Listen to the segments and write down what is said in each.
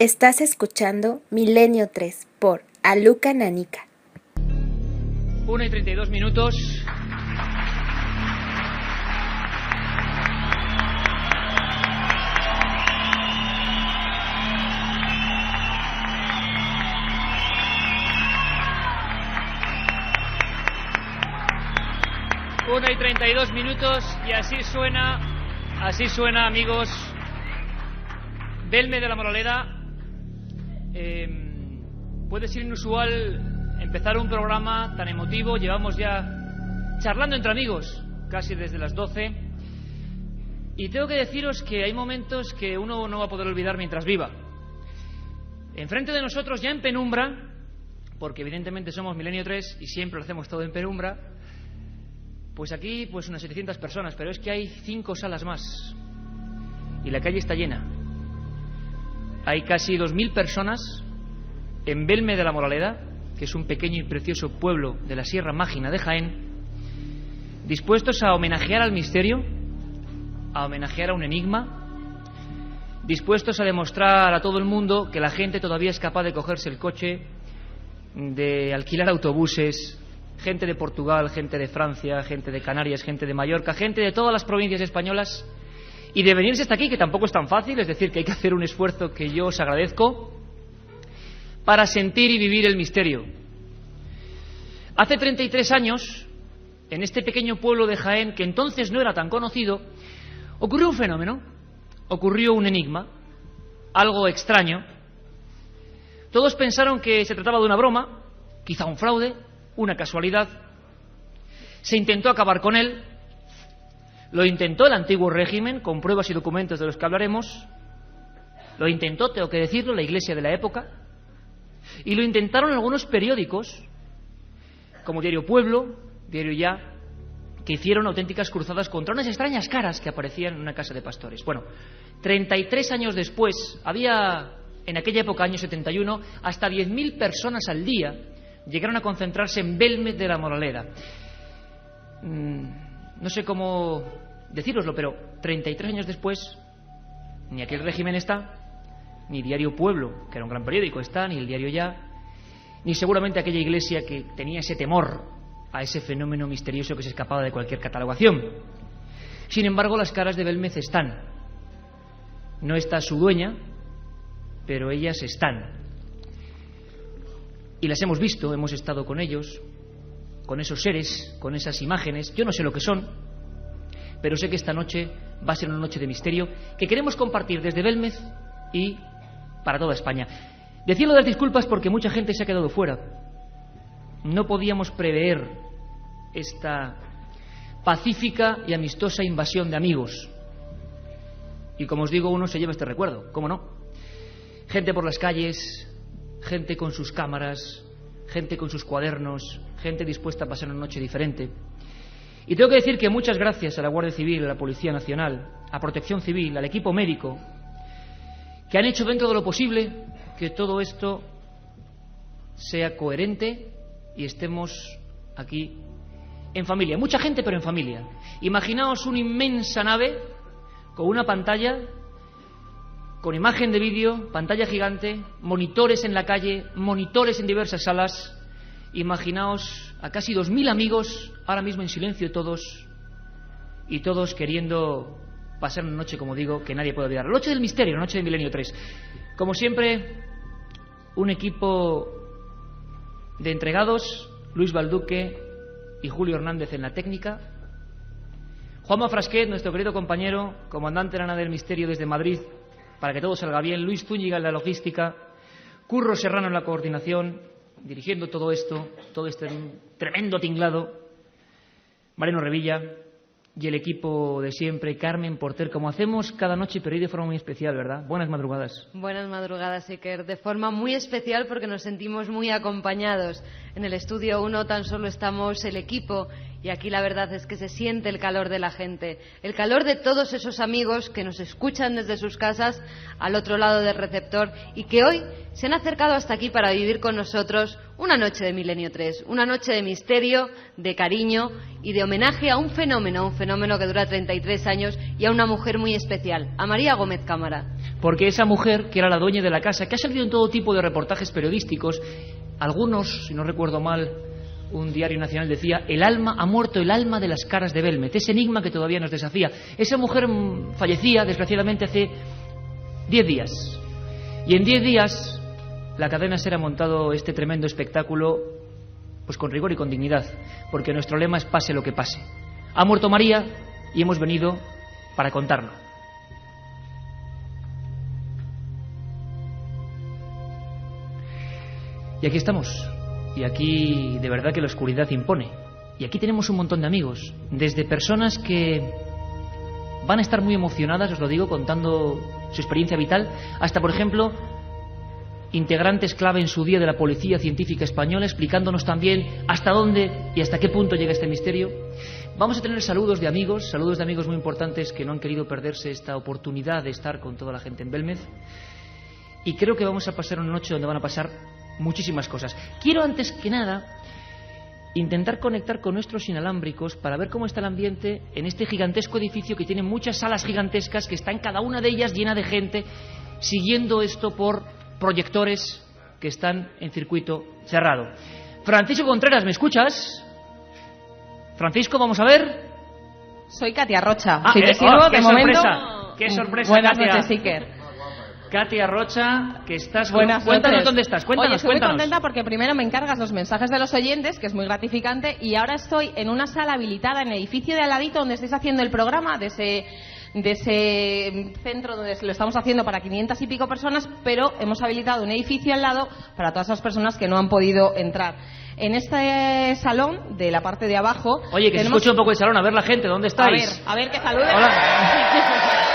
Estás escuchando Milenio 3 por Aluka Nanica. 1:32. Una y 32 minutos y así suena, amigos. Belme de la Moraleda. Puede ser inusual empezar un programa tan emotivo. Llevamos ya charlando entre amigos casi desde las 12. Y tengo que deciros que hay momentos que uno no va a poder olvidar mientras viva. Enfrente de nosotros, ya en penumbra, porque evidentemente somos Milenio 3 y siempre lo hacemos todo en penumbra, pues aquí unas 700 personas, pero es que hay 5 salas más y la calle está llena. Hay casi 2000 personas en Belme de la Moraleda, que es un pequeño y precioso pueblo de la Sierra Mágina de Jaén, dispuestos a homenajear al misterio, a homenajear a un enigma, dispuestos a demostrar a todo el mundo que la gente todavía es capaz de cogerse el coche, de alquilar autobuses, gente de Portugal, gente de Francia, gente de Canarias, gente de Mallorca, gente de todas las provincias españolas, y de venirse hasta aquí, que tampoco es tan fácil, es decir, que hay que hacer un esfuerzo que yo os agradezco, para sentir y vivir el misterio. Hace 33 años, en este pequeño pueblo de Jaén, que entonces no era tan conocido, ocurrió un fenómeno, ocurrió un enigma, algo extraño. Todos pensaron que se trataba de una broma, quizá un fraude, una casualidad. Se intentó acabar con él. Lo intentó el antiguo régimen, con pruebas y documentos de los que hablaremos. Lo intentó, tengo que decirlo, la Iglesia de la época. Y lo intentaron algunos periódicos, como Diario Pueblo, Diario Ya, que hicieron auténticas cruzadas contra unas extrañas caras que aparecían en una casa de pastores. Bueno, 33 años después, había en aquella época, año 71, hasta 10.000 personas al día llegaron a concentrarse en Belme de la Moraleda. No sé cómo decíroslo, pero 33 años después, ni aquel régimen está, ni Diario Pueblo, que era un gran periódico, está, ni el Diario Ya, ni seguramente aquella iglesia que tenía ese temor a ese fenómeno misterioso que se escapaba de cualquier catalogación. Sin embargo, las caras de Belmez están. No está su dueña, pero ellas están. Y las hemos visto, hemos estado con ellos, con esos seres, con esas imágenes. Yo no sé lo que son, pero sé que esta noche va a ser una noche de misterio que queremos compartir desde Belmez y para toda España. Decirlo de las disculpas porque mucha gente se ha quedado fuera. No podíamos prever esta pacífica y amistosa invasión de amigos. Y como os digo, uno se lleva este recuerdo, ¿cómo no? Gente por las calles, gente con sus cámaras, gente con sus cuadernos, gente dispuesta a pasar una noche diferente. Y tengo que decir que muchas gracias a la Guardia Civil, a la Policía Nacional, a Protección Civil, al equipo médico, que han hecho dentro de lo posible que todo esto sea coherente y estemos aquí en familia. Mucha gente, pero en familia. Imaginaos una inmensa nave con una pantalla, con imagen de vídeo, pantalla gigante, monitores en la calle, monitores en diversas salas. Imaginaos a casi 2000 amigos ahora mismo en silencio todos, y todos queriendo pasar una noche, como digo, que nadie puede olvidar. La noche del misterio, la noche de Milenio 3. Como siempre, un equipo de entregados, Luis Balduque y Julio Hernández en la técnica, Juanma Frasquet, nuestro querido compañero, comandante de la nave del misterio desde Madrid, para que todo salga bien, Luis Zúñiga en la logística, Curro Serrano en la coordinación, dirigiendo todo esto, todo este tremendo tinglado, Mariano Revilla y el equipo de siempre, Carmen Porter, como hacemos cada noche, pero hoy de forma muy especial, ¿verdad? Buenas madrugadas. Buenas madrugadas, Iker. De forma muy especial porque nos sentimos muy acompañados. En el estudio 1 tan solo estamos el equipo y aquí la verdad es que se siente el calor de la gente, el calor de todos esos amigos que nos escuchan desde sus casas al otro lado del receptor y que hoy se han acercado hasta aquí para vivir con nosotros una noche de Milenio 3, una noche de misterio, de cariño y de homenaje a un fenómeno que dura 33 años y a una mujer muy especial, a María Gómez Cámara. porque esa mujer, que era la dueña de la casa, que ha salido en todo tipo de reportajes periodísticos, algunos, si no recuerdo mal, un diario nacional decía: ha muerto el alma de las caras de Belmez, ese enigma que todavía nos desafía. Esa mujer fallecía, desgraciadamente, hace 10 días. Y en 10 días la cadena SER ha montado este tremendo espectáculo, pues con rigor y con dignidad, porque nuestro lema es pase lo que pase. Ha muerto María y hemos venido para contarlo. Y aquí estamos. Y aquí de verdad que la oscuridad impone. Y aquí tenemos un montón de amigos, desde personas que van a estar muy emocionadas, os lo digo, contando su experiencia vital, hasta, por ejemplo, integrantes clave en su día de la Policía Científica Española, explicándonos también hasta dónde y hasta qué punto llega este misterio. Vamos a tener saludos de amigos muy importantes que no han querido perderse esta oportunidad de estar con toda la gente en Belmez. Y creo que vamos a pasar una noche donde van a pasar muchísimas cosas. Quiero, antes que nada, intentar conectar con nuestros inalámbricos para ver cómo está el ambiente en este gigantesco edificio que tiene muchas salas gigantescas, que está en cada una de ellas llena de gente siguiendo esto por proyectores que están en circuito cerrado. Francisco Contreras, ¿me escuchas? Francisco, vamos a ver. Soy Katia Rocha. Si te sirvo, qué de sorpresa, momento. qué sorpresa. Buenas Katia. noches, Iker. Katia Rocha, que estás... Buenas Cuéntanos noches. dónde estás, cuéntanos, Oye, estoy cuéntanos. muy contenta porque primero me encargas los mensajes de los oyentes, que es muy gratificante, y ahora estoy en una sala habilitada en el edificio de al ladito donde estáis haciendo el programa, de ese centro donde lo estamos haciendo para 500 y pico personas, pero hemos habilitado un edificio al lado para todas esas personas que no han podido entrar. En este salón, de la parte de abajo... Oye, que se escuche un poco el salón, a ver la gente, ¿dónde estáis? A ver, que saluden. Hola.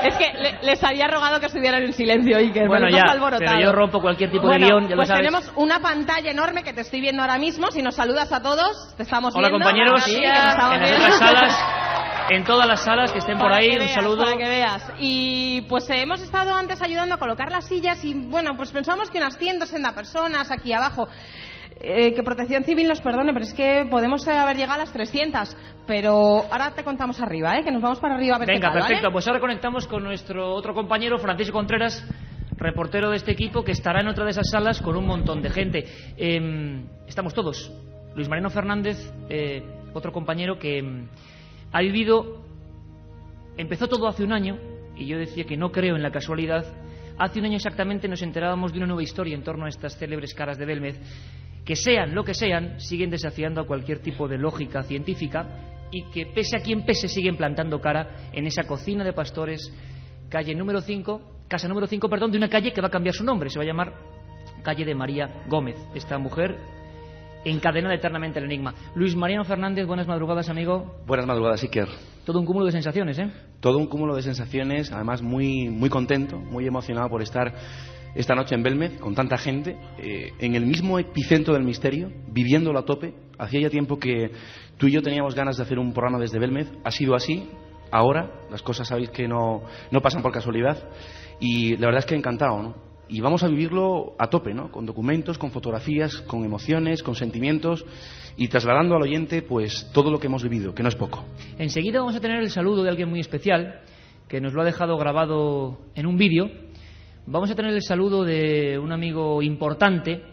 Es que les había rogado que estuvieran en silencio, Iker. Bueno, pero ya, estás alborotado. pero yo rompo cualquier tipo de guión, ya lo pues sabes. tenemos una pantalla enorme que te estoy viendo ahora mismo. Si nos saludas a todos, te estamos Hola, viendo. compañeros, Sí, que en nos estamos las viendo. otras salas, en todas las salas que estén por ahí, un saludo. Para que veas. Y pues hemos estado antes ayudando a colocar las sillas y bueno, pues pensamos que unas 160 personas aquí abajo. Que Protección Civil nos perdone, pero es que podemos haber llegado a las 300. Pero ahora te contamos arriba, que nos vamos para arriba a ver Venga, qué tal, perfecto. ¿vale? Pues ahora conectamos con nuestro otro compañero, Francisco Contreras, reportero de este equipo, que estará en otra de esas salas con un montón de gente. Estamos todos. Luis Mariano Fernández, otro compañero que ha vivido... Empezó todo hace un año, y yo decía que no creo en la casualidad. Hace un año exactamente nos enterábamos de una nueva historia en torno a estas célebres caras de Belmez, que sean lo que sean, siguen desafiando a cualquier tipo de lógica científica y que, pese a quien pese, siguen plantando cara en esa cocina de pastores, casa número 5, de una calle que va a cambiar su nombre, se va a llamar calle de María Gómez, esta mujer encadenada eternamente al enigma. Luis Mariano Fernández, buenas madrugadas, amigo. Buenas madrugadas, Iker. Todo un cúmulo de sensaciones, ¿eh? Todo un cúmulo de sensaciones, además muy contento, muy emocionado por estar esta noche en Belmez con tanta gente, en el mismo epicentro del misterio, viviéndolo a tope. Hacía ya tiempo que tú y yo teníamos ganas de hacer un programa desde Belmez. Ha sido así. Ahora las cosas sabéis que no pasan por casualidad y la verdad es que encantado, ¿no? Y vamos a vivirlo a tope, ¿no? Con documentos, con fotografías, con emociones, con sentimientos y trasladando al oyente pues todo lo que hemos vivido, que no es poco. Enseguida vamos a tener el saludo de alguien muy especial que nos lo ha dejado grabado en un vídeo. Vamos a tener el saludo de un amigo importante,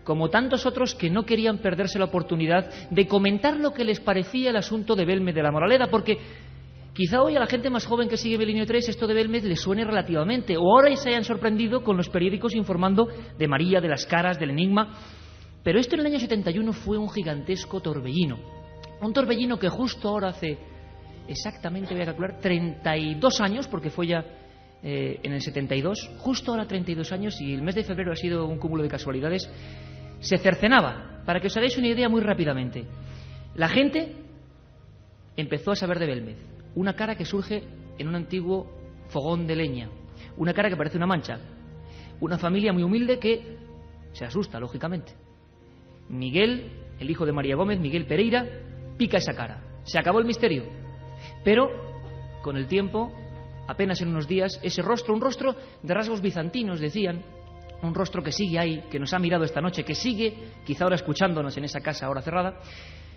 como tantos otros que no querían perderse la oportunidad de comentar lo que les parecía el asunto de Belmez de la Moraleda, porque quizá hoy a la gente más joven que sigue Milenio 3 esto de Belmez le suene relativamente, o ahora se hayan sorprendido con los periódicos informando de María, de las caras, del enigma. Pero esto en el año 71 fue un gigantesco torbellino. Un torbellino que justo ahora hace exactamente, voy a calcular, 32 años, porque fue ya en el 72, justo ahora 32 años, y el mes de febrero ha sido un cúmulo de casualidades, se cercenaba. Para que os hagáis una idea muy rápidamente, la gente empezó a saber de Belmez. Una cara que surge en un antiguo fogón de leña, una cara que parece una mancha, una familia muy humilde que se asusta, lógicamente. Miguel, el hijo de María Gómez, Miguel Pereira, pica esa cara. Se acabó el misterio. Pero, con el tiempo, apenas en unos días, ese rostro, un rostro de rasgos bizantinos, decían, un rostro que sigue ahí, que nos ha mirado esta noche, que sigue, quizá ahora escuchándonos en esa casa ahora cerrada,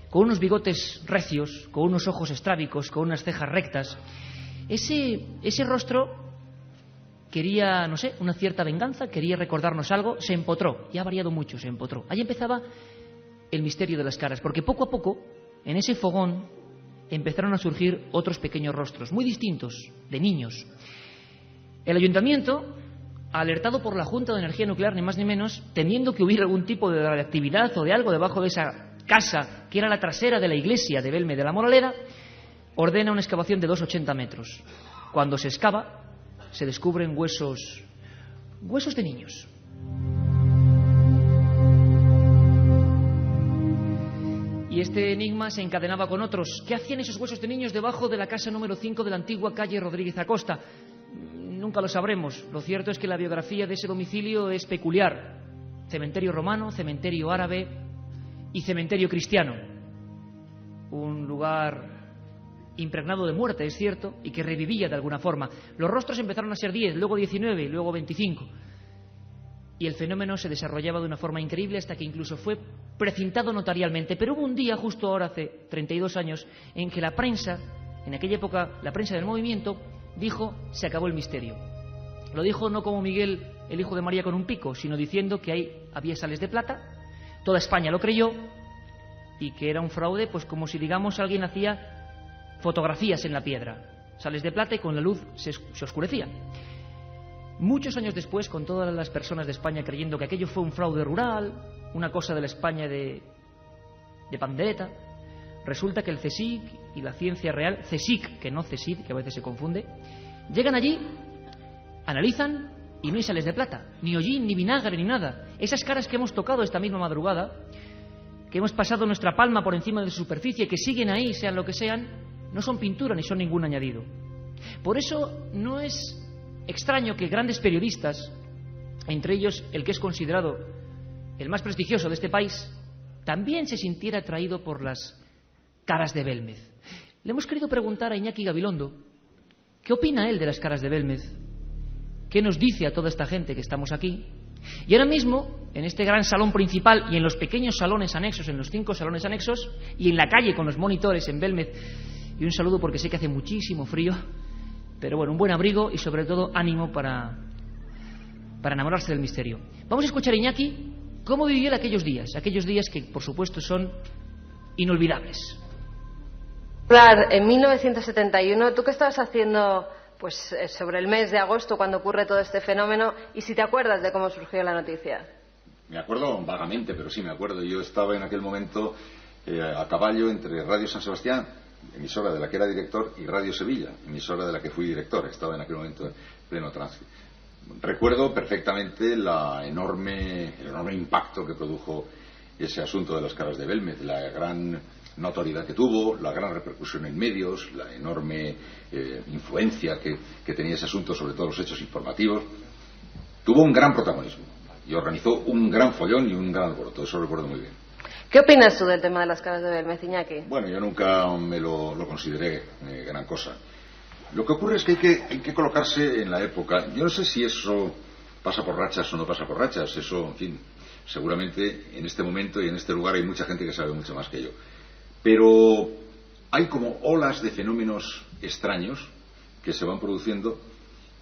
con unos bigotes recios, con unos ojos estrábicos, con unas cejas rectas. Ese rostro quería, no sé, una cierta venganza, quería recordarnos algo, se empotró, y ha variado mucho, se empotró. Ahí empezaba el misterio de las caras, porque poco a poco, en ese fogón, empezaron a surgir otros pequeños rostros, muy distintos, de niños. El ayuntamiento, alertado por la Junta de Energía Nuclear, ni más ni menos, temiendo que hubiera algún tipo de radiactividad o de algo debajo de esa casa, que era la trasera de la iglesia de Belmez de la Moraleda, ordena una excavación de 2,80 metros. Cuando se excava, se descubren huesos de niños. Y este enigma se encadenaba con otros. ¿Qué hacían esos huesos de niños debajo de la casa número 5 de la antigua calle Rodríguez Acosta? Nunca lo sabremos. Lo cierto es que la biografía de ese domicilio es peculiar. Cementerio romano, cementerio árabe y cementerio cristiano. Un lugar impregnado de muerte, es cierto, y que revivía de alguna forma. Los rostros empezaron a ser 10, luego 19 y luego 25. Y el fenómeno se desarrollaba de una forma increíble hasta que incluso fue precintado notarialmente. Pero hubo un día, justo ahora hace 32 años, en que la prensa, en aquella época la prensa del movimiento, dijo: se acabó el misterio. Lo dijo no como Miguel, el hijo de María con un pico, sino diciendo que ahí había sales de plata, toda España lo creyó, y que era un fraude, pues como si, digamos, alguien hacía fotografías en la piedra, sales de plata, y con la luz se oscurecía. Muchos años después, con todas las personas de España creyendo que aquello fue un fraude rural, una cosa de la España de pandereta, resulta que el CSIC y la ciencia real, CSIC, que no CSID, que a veces se confunde, llegan allí, analizan y no hay sales de plata, ni hollín, ni vinagre, ni nada. Esas caras que hemos tocado esta misma madrugada, que hemos pasado nuestra palma por encima de su superficie, que siguen ahí, sean lo que sean, no son pintura ni son ningún añadido. Por eso no es extraño que grandes periodistas, entre ellos el que es considerado el más prestigioso de este país, también se sintiera atraído por las caras de Belmez. Le hemos querido preguntar a Iñaki Gabilondo qué opina él de las caras de Belmez, qué nos dice a toda esta gente que estamos aquí. Y ahora mismo, en este gran salón principal y en los pequeños salones anexos, en los 5 salones anexos, y en la calle con los monitores en Belmez, y un saludo porque sé que hace muchísimo frío, pero bueno, un buen abrigo y sobre todo ánimo para enamorarse del misterio. Vamos a escuchar a Iñaki cómo vivió aquellos días que por supuesto son inolvidables. En 1971, ¿tú qué estabas haciendo pues sobre el mes de agosto cuando ocurre todo este fenómeno? Y si te acuerdas de cómo surgió la noticia. Me acuerdo vagamente, pero sí me acuerdo. Yo estaba en aquel momento a caballo entre Radio San Sebastián, emisora de la que era director, y Radio Sevilla, emisora de la que fui director. Estaba en aquel momento en pleno tránsito. Recuerdo perfectamente el enorme impacto que produjo ese asunto de las caras de Belmez, la gran notoriedad que tuvo, la gran repercusión en medios, la enorme influencia que tenía ese asunto sobre todos los hechos informativos. Tuvo un gran protagonismo y organizó un gran follón y un gran alboroto. Eso recuerdo muy bien. ¿Qué opinas tú del tema de las caras de Belmez, Iñaki? Bueno, yo nunca me lo consideré gran cosa. Lo que ocurre es que hay que colocarse en la época. Yo no sé si eso pasa por rachas o no pasa por rachas. Eso, en fin, seguramente en este momento y en este lugar hay mucha gente que sabe mucho más que yo. Pero hay como olas de fenómenos extraños que se van produciendo,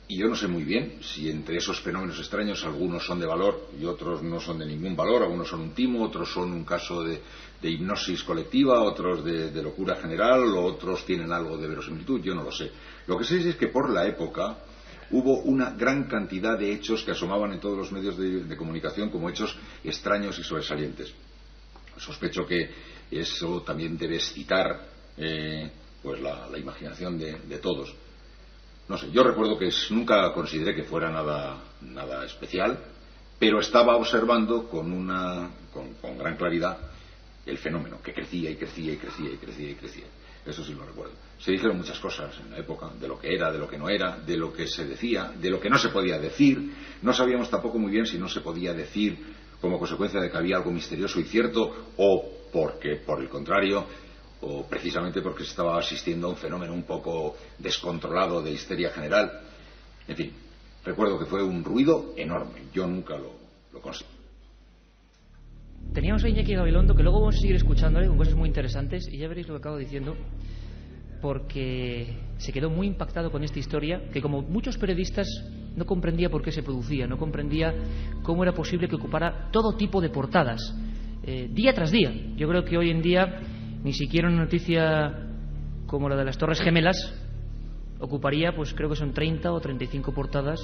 y yo no sé muy bien si entre esos fenómenos extraños algunos son de valor y otros no son de ningún valor. Algunos son un timo, otros son un caso de hipnosis colectiva, otros de locura general, o otros tienen algo de verosimilitud. Yo no lo sé. Lo que sé es que por la época hubo una gran cantidad de hechos que asomaban en todos los medios de comunicación como hechos extraños y sobresalientes. Sospecho que eso también debe excitar pues la imaginación de todos. No sé, yo recuerdo que nunca consideré que fuera nada especial, pero estaba observando con gran claridad el fenómeno, que crecía y crecía y crecía y crecía y crecía. Eso sí lo recuerdo. Se dijeron muchas cosas en la época, de lo que era, de lo que no era, de lo que se decía, de lo que no se podía decir. No sabíamos tampoco muy bien si no se podía decir como consecuencia de que había algo misterioso y cierto, o porque, por el contrario, o precisamente porque se estaba asistiendo a un fenómeno un poco descontrolado de histeria general. En fin, recuerdo que fue un ruido enorme. Yo nunca lo conseguí. Teníamos a Iñaki Gabilondo, que luego vamos a seguir escuchándole con cosas muy interesantes, y ya veréis lo que acabo diciendo, porque se quedó muy impactado con esta historia, que como muchos periodistas no comprendía por qué se producía, no comprendía cómo era posible que ocupara todo tipo de portadas, día tras día. Yo creo que hoy en día ni siquiera una noticia como la de las Torres Gemelas ocuparía, pues creo que son 30 o 35 portadas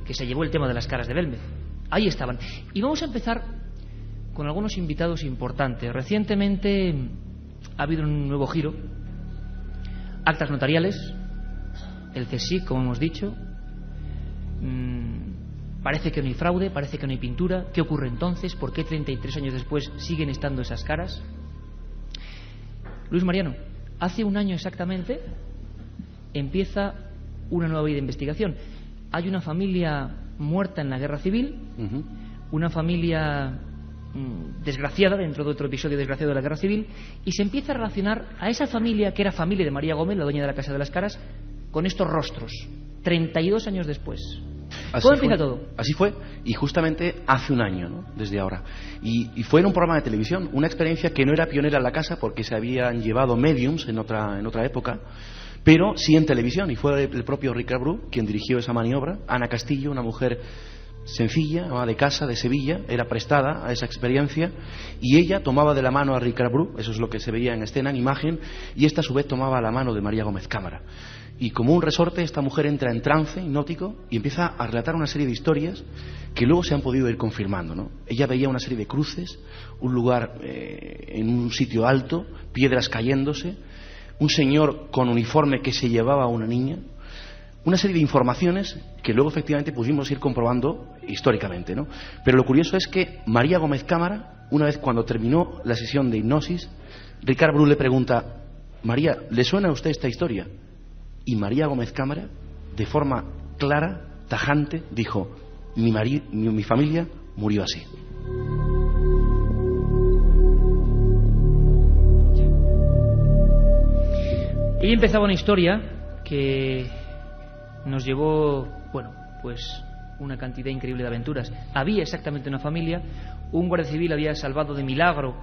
que se llevó el tema de las caras de Belmez. Ahí estaban. Y vamos a empezar con algunos invitados importantes. Recientemente ha habido un nuevo giro. Actas notariales, el CSIC, como hemos dicho. Parece que no hay fraude, parece que no hay pintura. ¿Qué ocurre entonces? ¿Por qué 33 años después siguen estando esas caras? Luis Mariano, hace un año exactamente empieza una nueva vía de investigación. Hay una familia muerta en la guerra civil, una familia desgraciada dentro de otro episodio desgraciado de la guerra civil, y se empieza a relacionar a esa familia que era familia de María Gómez, la dueña de la Casa de las Caras, con estos rostros 32 años después. ¿Cómo empieza todo? Así fue, y justamente hace un año, ¿no? Desde ahora. Y fue en un programa de televisión, una experiencia que no era pionera en la casa porque se habían llevado mediums en otra época, pero sí en televisión, y fue el propio Ricard Bru quien dirigió esa maniobra. Ana Castillo, una mujer sencilla, ama de casa de Sevilla, era prestada a esa experiencia, y ella tomaba de la mano a Ricard Bru, eso es lo que se veía en escena, en imagen, y esta a su vez tomaba la mano de María Gómez Cámara. Y como un resorte, esta mujer entra en trance hipnótico y empieza a relatar una serie de historias que luego se han podido ir confirmando, ¿no? Ella veía una serie de cruces, un lugar en un sitio alto, piedras cayéndose, un señor con uniforme que se llevaba a una niña, una serie de informaciones que luego efectivamente pudimos ir comprobando históricamente, ¿no? Pero lo curioso es que María Gómez Cámara, una vez cuando terminó la sesión de hipnosis, Ricard Bru le pregunta: María, ¿le suena a usted esta historia? Y María Gómez Cámara, de forma clara, tajante, dijo: mi familia murió así. Ella empezaba una historia que nos llevó, bueno, pues una cantidad increíble de aventuras. Había exactamente una familia, un guardia civil había salvado de milagro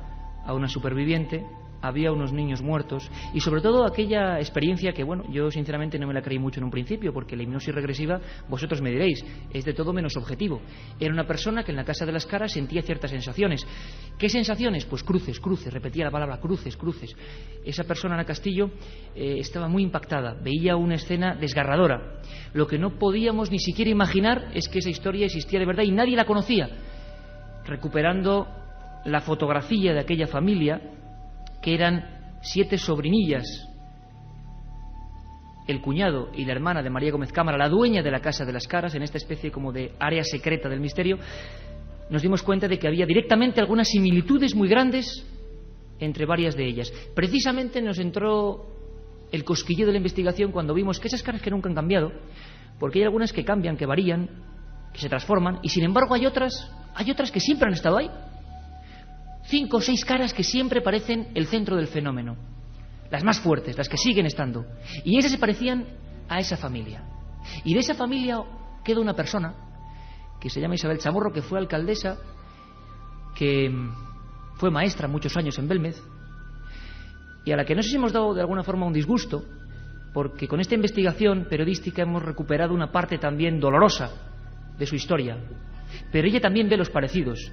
a una superviviente, había unos niños muertos, y sobre todo aquella experiencia que, bueno, yo sinceramente no me la creí mucho en un principio, porque la hipnosis regresiva, vosotros me diréis, es de todo menos objetivo. Era una persona que en la Casa de las Caras sentía ciertas sensaciones. ¿Qué sensaciones? Pues cruces, cruces, repetía la palabra cruces, cruces. Esa persona, Ana Castillo, estaba muy impactada, veía una escena desgarradora. Lo que no podíamos ni siquiera imaginar es que esa historia existía de verdad y nadie la conocía. Recuperando la fotografía de aquella familia, que eran 7 sobrinillas, el cuñado y la hermana de María Gómez Cámara, la dueña de la Casa de las Caras, en esta especie como de área secreta del misterio, nos dimos cuenta de que había directamente algunas similitudes muy grandes entre varias de ellas. Precisamente nos entró el cosquilleo de la investigación cuando vimos que esas caras que nunca han cambiado, porque hay algunas que cambian, que varían, que se transforman, y sin embargo hay otras que siempre han estado ahí. 5 o 6 caras que siempre parecen el centro del fenómeno, las más fuertes, las que siguen estando, y esas se parecían a esa familia. Y de esa familia queda una persona que se llama Isabel Chamorro, que fue alcaldesa, que fue maestra muchos años en Belmez, y a la que no sé si hemos dado de alguna forma un disgusto, porque con esta investigación periodística hemos recuperado una parte también dolorosa de su historia, pero ella también ve los parecidos.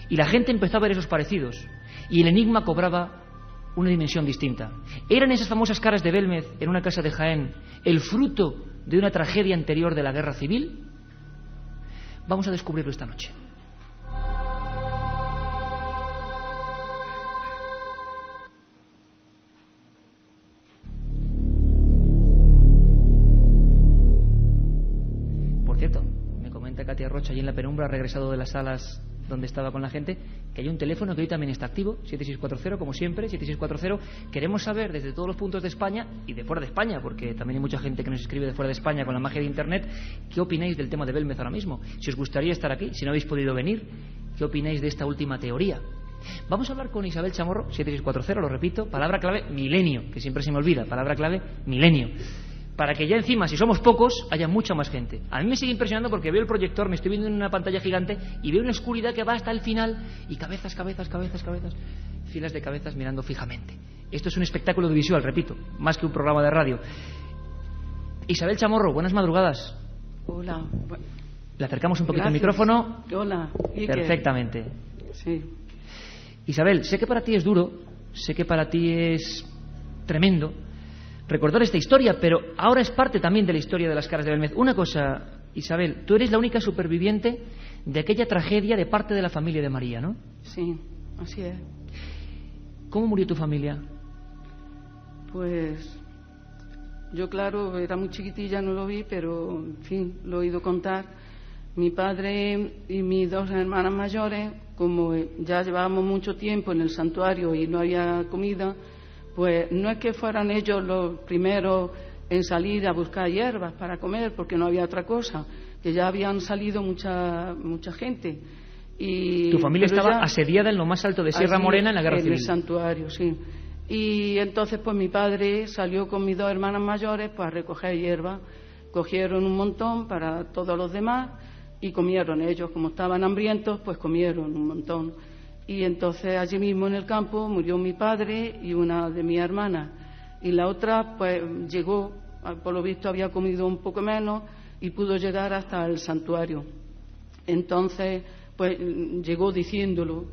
Y la gente empezó a ver esos parecidos, y el enigma cobraba una dimensión distinta. ¿Eran esas famosas caras de Belmez en una casa de Jaén el fruto de una tragedia anterior de la guerra civil? Vamos a descubrirlo esta noche. Por cierto, me comenta Katia Rocha allí en la penumbra, ha regresado de las salas donde estaba con la gente, que hay un teléfono que hoy también está activo, 7640, como siempre, 7640. Queremos saber desde todos los puntos de España y de fuera de España, porque también hay mucha gente que nos escribe de fuera de España con la magia de Internet, ¿qué opináis del tema de Belmez ahora mismo? Si os gustaría estar aquí, si no habéis podido venir, ¿qué opináis de esta última teoría? Vamos a hablar con Isabel Chamorro, 7640, lo repito, palabra clave milenio, que siempre se me olvida, palabra clave milenio, para que ya encima, si somos pocos, haya mucha más gente. A mí me sigue impresionando porque veo el proyector, me estoy viendo en una pantalla gigante y veo una oscuridad que va hasta el final y cabezas, filas de cabezas mirando fijamente. Esto es un espectáculo audiovisual, repito, más que un programa de radio. Isabel Chamorro, buenas madrugadas. Hola. Le acercamos un poquito Gracias. el micrófono. Hola. Perfectamente. Sí. Isabel, sé que para ti es duro, sé que para ti es tremendo recordar esta historia, pero ahora es parte también de la historia de las Caras de Belmez. Una cosa, Isabel, tú eres la única superviviente de aquella tragedia de parte de la familia de María, ¿no? Sí, así es. ¿Cómo murió tu familia? Pues yo, claro, era muy chiquitilla, no lo vi, pero, en fin, lo he oído contar. Mi padre y mis dos hermanas mayores, como ya llevábamos mucho tiempo en el santuario y no había comida, pues no es que fueran ellos los primeros en salir a buscar hierbas para comer, porque no había otra cosa, que ya habían salido mucha gente. Y, tu familia pero estaba ya asediada en lo más alto de Sierra Morena en la Guerra Civil. En el santuario, sí. Y entonces pues mi padre salió con mis dos hermanas mayores pues a recoger hierba. Cogieron un montón para todos los demás y comieron ellos. Como estaban hambrientos, pues comieron un montón. Y entonces allí mismo en el campo murió mi padre y una de mis hermanas. Y la otra pues llegó, por lo visto había comido un poco menos y pudo llegar hasta el santuario. Entonces pues llegó diciéndolo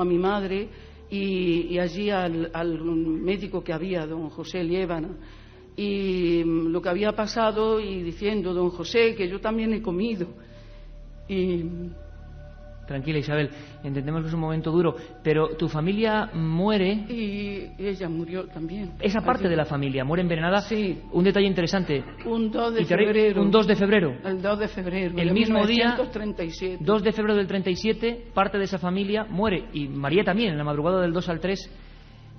a mi madre y allí al médico que había, don José Liébana, y lo que había pasado, y diciendo, don José, que yo también he comido. Y tranquila, Isabel, entendemos que es un momento duro, pero tu familia muere. Y ella murió también. Esa parte de la familia muere envenenada. Sí. Un detalle interesante. Un 2 de febrero. Un 2 de febrero. El 2 de febrero. El mismo día, 1937. 2 de febrero del 37, parte de esa familia muere. Y María también, en la madrugada del 2 al 3,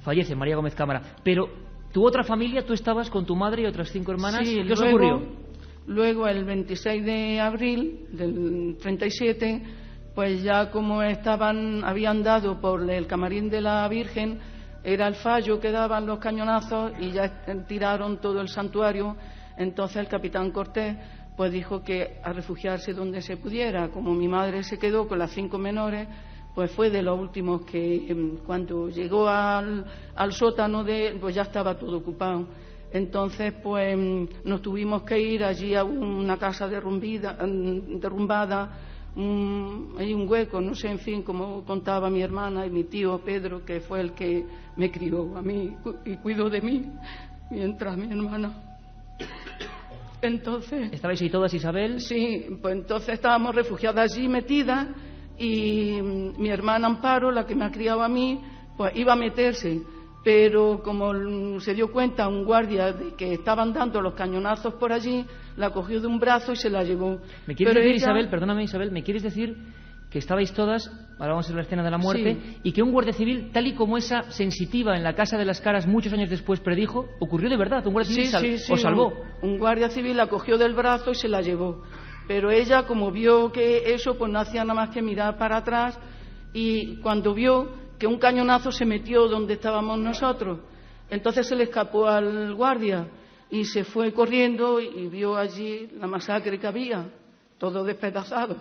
fallece, María Gómez Cámara. Pero tu otra familia, tú estabas con tu madre y otras 5 hermanas. Sí, ¿Qué os ocurrió? Luego, el 26 de abril del 37, pues ya como habían dado por el camarín de la Virgen, era el fallo que daban los cañonazos y ya tiraron todo el santuario. Entonces el capitán Cortés pues dijo que a refugiarse donde se pudiera. Como mi madre se quedó con las 5 menores, pues fue de los últimos que cuando llegó al sótano pues ya estaba todo ocupado. Entonces pues nos tuvimos que ir allí a una casa derrumbada. Hay un hueco, no sé, en fin, como contaba mi hermana y mi tío Pedro, que fue el que me crió a mí y cuidó de mí mientras mi hermana. Entonces, ¿estabais ahí todas, Isabel? Sí, pues entonces estábamos refugiadas allí metidas y mi hermana Amparo, la que me ha criado a mí, pues iba a meterse, pero como se dio cuenta un guardia de que estaban dando los cañonazos por allí, la cogió de un brazo y se la llevó. ¿Me quieres pero decir, ella... Isabel, perdóname, Isabel, me quieres decir que estabais todas, ahora vamos a ver la escena de la muerte, sí, y que un guardia civil, tal y como esa sensitiva en la Casa de las Caras muchos años después predijo, ocurrió de verdad? Un guardia civil os salvó. Un guardia civil la cogió del brazo y se la llevó. Pero ella, como vio que eso, pues no hacía nada más que mirar para atrás, y cuando vio que un cañonazo se metió donde estábamos nosotros, entonces se le escapó al guardia y se fue corriendo y vio allí la masacre que había, todo despedazado.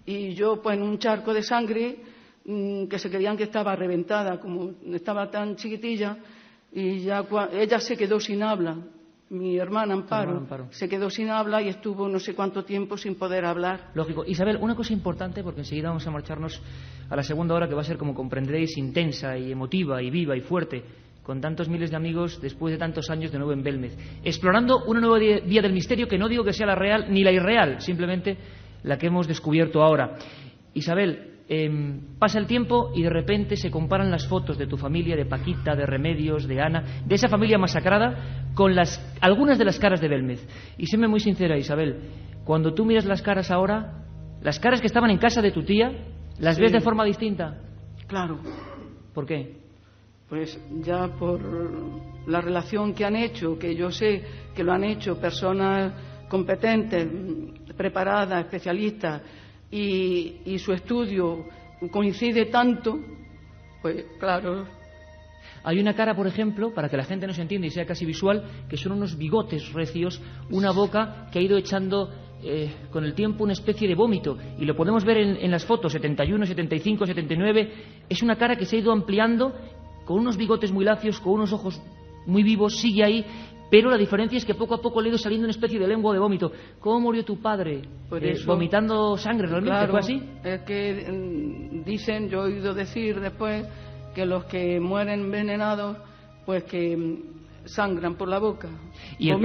Y yo, pues en un charco de sangre, que se creían que estaba reventada, como estaba tan chiquitilla, y ya ella se quedó sin habla. Mi hermana Amparo se quedó sin habla y estuvo no sé cuánto tiempo sin poder hablar. Lógico. Isabel, una cosa importante, porque enseguida vamos a marcharnos a la segunda hora, que va a ser, como comprenderéis, intensa y emotiva y viva y fuerte, con tantos miles de amigos después de tantos años de nuevo en Belmez, explorando una nueva vía del misterio, que no digo que sea la real ni la irreal, simplemente la que hemos descubierto ahora. Isabel, pasa el tiempo y de repente se comparan las fotos de tu familia, de Paquita, de Remedios, de Ana, de esa familia masacrada, con algunas de las caras de Belmez. Y séme muy sincera, Isabel, cuando tú miras las caras ahora, las caras que estaban en casa de tu tía, ¿las ves de forma distinta? Claro. ¿Por qué? Pues ya por la relación que han hecho, que yo sé que lo han hecho personas competentes, preparadas, especialistas, y su estudio coincide tanto, pues claro. Hay una cara, por ejemplo, para que la gente nos entienda y sea casi visual, que son unos bigotes recios, una boca que ha ido echando con el tiempo una especie de vómito, y lo podemos ver en las fotos 71, 75, 79. Es una cara que se ha ido ampliando con unos bigotes muy lacios, con unos ojos muy vivos, sigue ahí, pero la diferencia es que poco a poco le ha ido saliendo una especie de lengua de vómito. ¿Cómo murió tu padre? Vomitando sangre, ¿realmente? Claro, ¿Fue así? Es que dicen, yo he oído decir después, que los que mueren envenenados, pues que sangran por la boca. Y el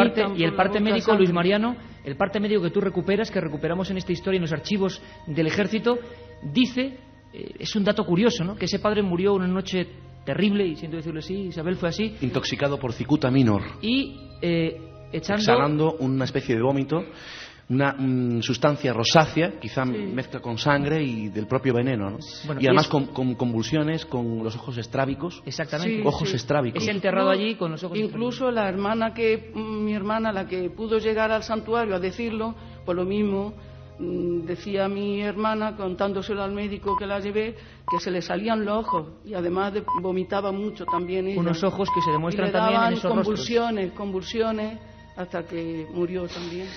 parte médico, Luis Mariano, el parte médico que tú recuperas, que recuperamos en esta historia en los archivos del Ejército, dice, es un dato curioso, ¿no?, que ese padre murió una noche terrible, y siento decirlo así, Isabel, fue así. Intoxicado por cicuta minor. Y exhalando una especie de vómito, una sustancia rosácea, quizá mezcla con sangre y del propio veneno, ¿no? Bueno, y además con convulsiones, con los ojos estrábicos. Exactamente. Ojos estrábicos. Es enterrado allí con los ojos incluso estrábicos. Mi hermana, la que pudo llegar al santuario a decirlo, pues lo mismo decía mi hermana, contándoselo al médico que la llevé, que se le salían los ojos y además vomitaba mucho también ella. Unos ojos que se demuestran también en esos convulsiones, hasta que murió también.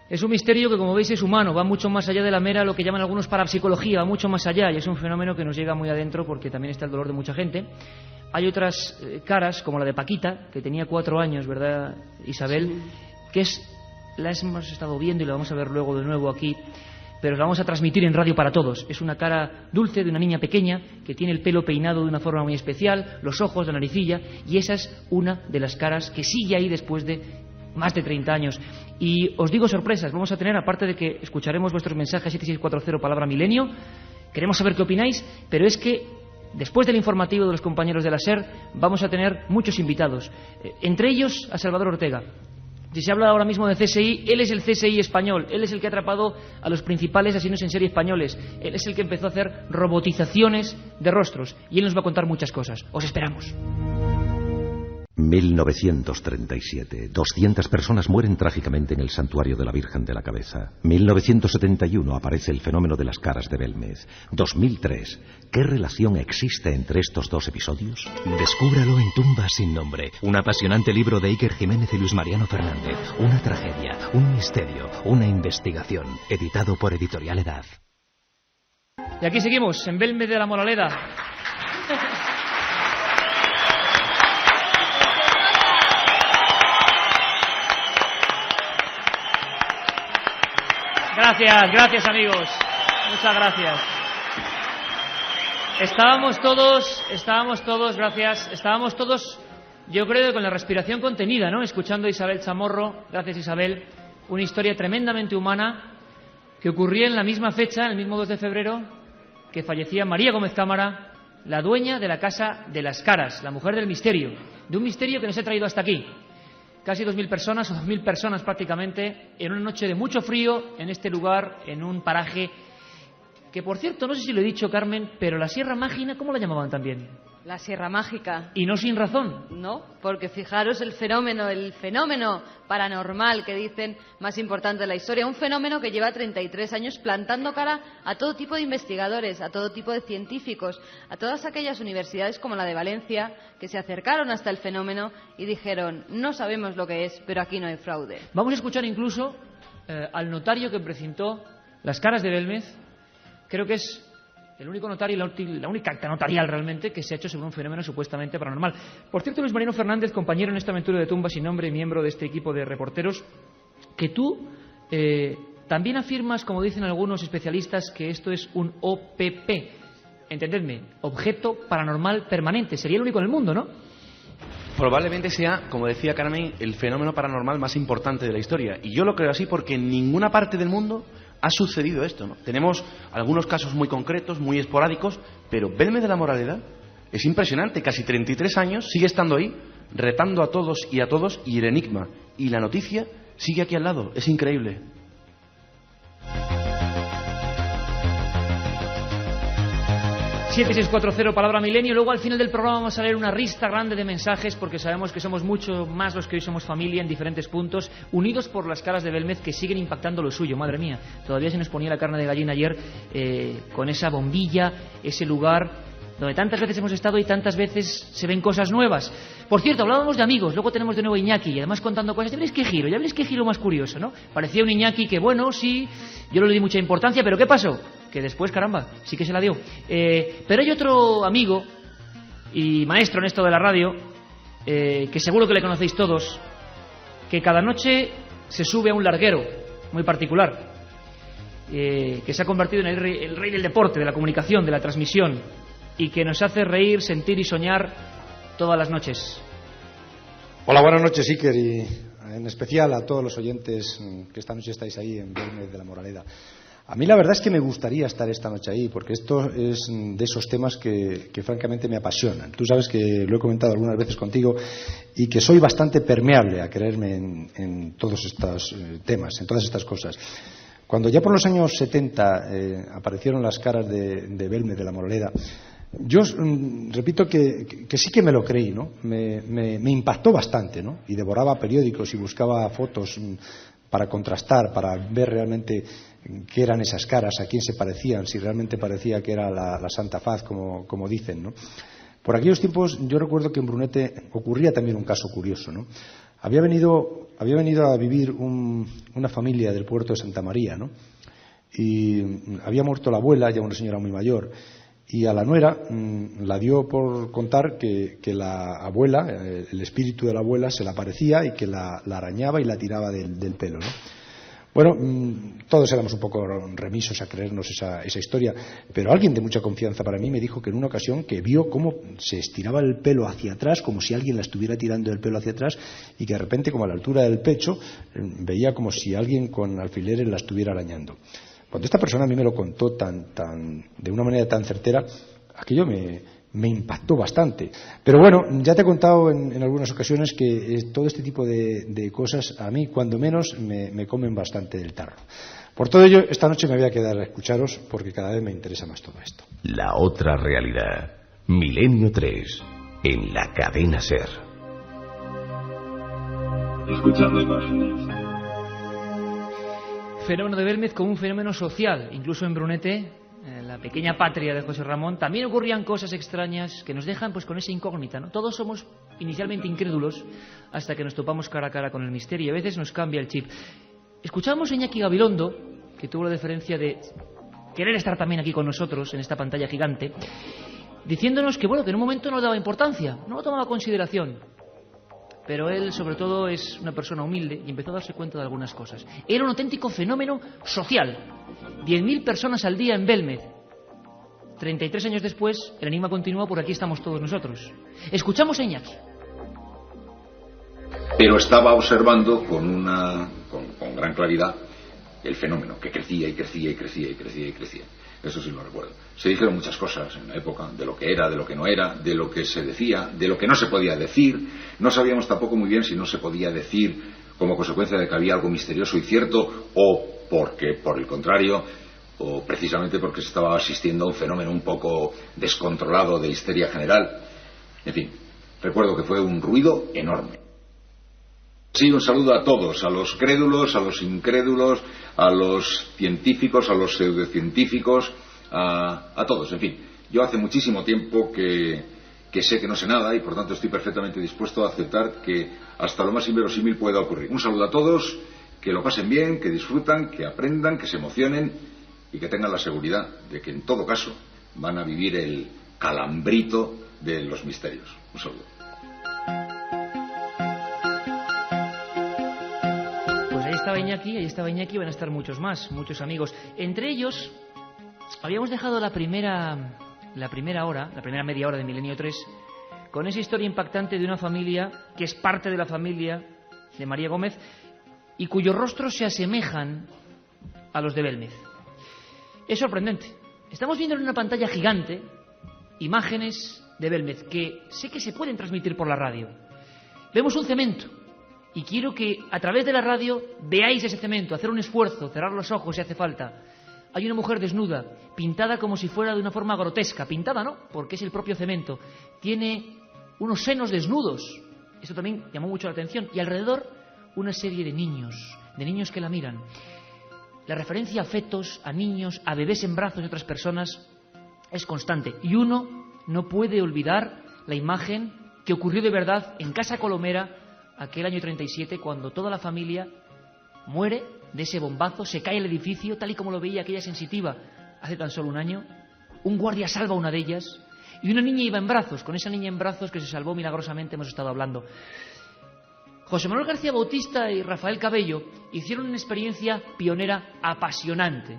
Es un misterio que, como veis, es humano, va mucho más allá de la mera, lo que llaman algunos parapsicología, va mucho más allá, y es un fenómeno que nos llega muy adentro porque también está el dolor de mucha gente. Hay otras caras, como la de Paquita, que tenía 4 años, ¿verdad, Isabel? Sí. La hemos estado viendo y la vamos a ver luego de nuevo aquí, pero la vamos a transmitir en radio para todos. Es una cara dulce de una niña pequeña que tiene el pelo peinado de una forma muy especial, los ojos, la naricilla, y esa es una de las caras que sigue ahí después de más de 30 años. Y os digo sorpresas, vamos a tener, aparte de que escucharemos vuestros mensajes 7640 palabra milenio, queremos saber qué opináis, pero es que después del informativo de los compañeros de la SER vamos a tener muchos invitados, entre ellos a Salvador Ortega. Si se habla ahora mismo de CSI, él es el CSI español, él es el que ha atrapado a los principales asesinos en serie españoles, él es el que empezó a hacer robotizaciones de rostros, y él nos va a contar muchas cosas. Os esperamos. 1937. 200 personas mueren trágicamente en el santuario de la Virgen de la Cabeza. 1971. Aparece el fenómeno de las caras de Belmez. 2003. ¿Qué relación existe entre estos dos episodios? Descúbralo en Tumba sin nombre. Un apasionante libro de Iker Jiménez y Luis Mariano Fernández. Una tragedia, un misterio, una investigación. Editado por Editorial Edad. Y aquí seguimos, en Belmez de la Moraleda. Gracias amigos, muchas gracias. Estábamos todos, yo creo, con la respiración contenida, ¿no?, escuchando a Isabel Chamorro, gracias Isabel, una historia tremendamente humana que ocurría en la misma fecha, en el mismo 2 de febrero, que fallecía María Gómez Cámara, la dueña de la Casa de las Caras, la mujer del misterio, de un misterio que nos ha traído hasta aquí. Casi 2.000 personas, o 2.000 personas prácticamente, en una noche de mucho frío, en este lugar, en un paraje que, por cierto, no sé si lo he dicho, Carmen, pero la Sierra Mágina, ¿cómo la llamaban también? La Sierra Mágica. Y no sin razón. No, porque fijaros el fenómeno paranormal que dicen más importante de la historia. Un fenómeno que lleva 33 años plantando cara a todo tipo de investigadores, a todo tipo de científicos, a todas aquellas universidades como la de Valencia que se acercaron hasta el fenómeno y dijeron, no sabemos lo que es, pero aquí no hay fraude. Vamos a escuchar incluso al notario que precintó las caras de Belmez. Creo que es el único notario y la única acta notarial realmente que se ha hecho sobre un fenómeno supuestamente paranormal. Por cierto, Luis Mariano Fernández, compañero en esta aventura de Tumba sin nombre y miembro de este equipo de reporteros, que tú también afirmas, como dicen algunos especialistas, que esto es un OPP. Entendedme, objeto paranormal permanente. Sería el único en el mundo, ¿no? Probablemente sea, como decía Carmen, el fenómeno paranormal más importante de la historia. Y yo lo creo así porque en ninguna parte del mundo ha sucedido esto, ¿no? Tenemos algunos casos muy concretos, muy esporádicos, pero Belmez de la Moraleda es impresionante. Casi 33 años, sigue estando ahí, retando a todos, y el enigma y la noticia sigue aquí al lado. Es increíble. ...7640 palabra milenio. Luego al final del programa vamos a leer una lista grande de mensajes, porque sabemos que somos mucho más los que hoy somos familia en diferentes puntos, unidos por las caras de Belmez que siguen impactando lo suyo. Madre mía, todavía se nos ponía la carne de gallina ayer con esa bombilla, ese lugar donde tantas veces hemos estado y tantas veces se ven cosas nuevas. Por cierto, hablábamos de amigos, luego tenemos de nuevo a Iñaki, y además contando cosas. Ya veréis qué giro más curioso, ¿no? Parecía un Iñaki que, bueno, sí, yo no le di mucha importancia, pero ¿qué pasó? Que después, caramba, sí que se la dio. Pero hay otro amigo y maestro en esto de la radio, que seguro que le conocéis todos, que cada noche se sube a un larguero muy particular, que se ha convertido en el rey del deporte, de la comunicación, de la transmisión, y que nos hace reír, sentir y soñar todas las noches. Hola, buenas noches, Iker, y en especial a todos los oyentes que esta noche estáis ahí en Belmez de la Moraleda. A mí la verdad es que me gustaría estar esta noche ahí, porque esto es de esos temas que francamente me apasionan. Tú sabes que lo he comentado algunas veces contigo y que soy bastante permeable a creerme en todos estos temas, en todas estas cosas. Cuando ya por los años 70 aparecieron las caras de Belmez de la Moraleda, yo repito que sí que me lo creí, ¿no? Me impactó bastante, ¿no? Y devoraba periódicos y buscaba fotos para contrastar, para ver realmente qué eran esas caras, a quién se parecían, si realmente parecía que era la Santa Faz, como dicen, ¿no? Por aquellos tiempos yo recuerdo que en Brunete ocurría también un caso curioso, ¿no? Había venido a vivir una familia del puerto de Santa María, ¿no? Y había muerto la abuela, ya una señora muy mayor, y a la nuera la dio por contar que la abuela, el espíritu de la abuela, se le aparecía y que la arañaba y la tiraba del pelo, ¿no? Bueno, todos éramos un poco remisos a creernos esa historia, pero alguien de mucha confianza para mí me dijo que en una ocasión que vio cómo se estiraba el pelo hacia atrás, como si alguien la estuviera tirando el pelo hacia atrás, y que de repente, como a la altura del pecho, veía como si alguien con alfileres la estuviera arañando. Cuando esta persona a mí me lo contó de una manera tan certera, aquello me impactó bastante. Pero bueno, ya te he contado en algunas ocasiones que todo este tipo de cosas a mí, cuando menos, me comen bastante del tarro. Por todo ello, esta noche me voy a quedar a escucharos porque cada vez me interesa más todo esto. La otra realidad. Milenio 3. En la cadena SER. Escuchando imágenes. Fenómeno de Belmez como un fenómeno social. Incluso en Brunete, la pequeña patria de José Ramón, también ocurrían cosas extrañas que nos dejan pues con esa incógnita, ¿no? Todos somos inicialmente incrédulos hasta que nos topamos cara a cara con el misterio y a veces nos cambia el chip. Escuchamos a Iñaki Gabilondo, que tuvo la deferencia de querer estar también aquí con nosotros en esta pantalla gigante, diciéndonos que bueno, que en un momento no le daba importancia, no lo tomaba en consideración. Pero él, sobre todo, es una persona humilde y empezó a darse cuenta de algunas cosas. Era un auténtico fenómeno social. 10.000 personas al día en Belmez. 33 años después, el enigma continúa, por aquí estamos todos nosotros. Escuchamos a Iñaki. Pero estaba observando con gran claridad el fenómeno, que crecía y crecía y crecía y crecía y crecía. Eso sí lo recuerdo. Se dijeron muchas cosas en la época, de lo que era, de lo que no era, de lo que se decía, de lo que no se podía decir. No sabíamos tampoco muy bien si no se podía decir como consecuencia de que había algo misterioso y cierto, o porque, por el contrario, o precisamente porque se estaba asistiendo a un fenómeno un poco descontrolado de histeria general. En fin, recuerdo que fue un ruido enorme. Sí, un saludo a todos, a los crédulos, a los incrédulos, a los científicos, a los pseudocientíficos, a todos, en fin. Yo hace muchísimo tiempo que sé que no sé nada y por tanto estoy perfectamente dispuesto a aceptar que hasta lo más inverosímil pueda ocurrir. Un saludo a todos, que lo pasen bien, que disfrutan, que aprendan, que se emocionen y que tengan la seguridad de que en todo caso van a vivir el calambrito de los misterios. Un saludo. Ahí estaba Iñaki, van a estar muchos más, muchos amigos. Entre ellos, habíamos dejado la primera media hora de Milenio 3, con esa historia impactante de una familia que es parte de la familia de María Gómez y cuyos rostros se asemejan a los de Belmez. Es sorprendente. Estamos viendo en una pantalla gigante imágenes de Belmez que sé que se pueden transmitir por la radio. Vemos un cemento. Y quiero que a través de la radio veáis ese cemento, hacer un esfuerzo, cerrar los ojos si hace falta. Hay una mujer desnuda, pintada como si fuera de una forma grotesca. Pintada no, porque es el propio cemento. Tiene unos senos desnudos. Eso también llamó mucho la atención. Y alrededor una serie de niños que la miran. La referencia a fetos, a niños, a bebés en brazos de otras personas es constante. Y uno no puede olvidar la imagen que ocurrió de verdad en Casa Colomera aquel año 37, cuando toda la familia muere de ese bombazo, se cae el edificio, tal y como lo veía aquella sensitiva hace tan solo un año. Un guardia salva a una de ellas y una niña iba en brazos. Con esa niña en brazos que se salvó milagrosamente hemos estado hablando. José Manuel García Bautista y Rafael Cabello hicieron una experiencia pionera apasionante.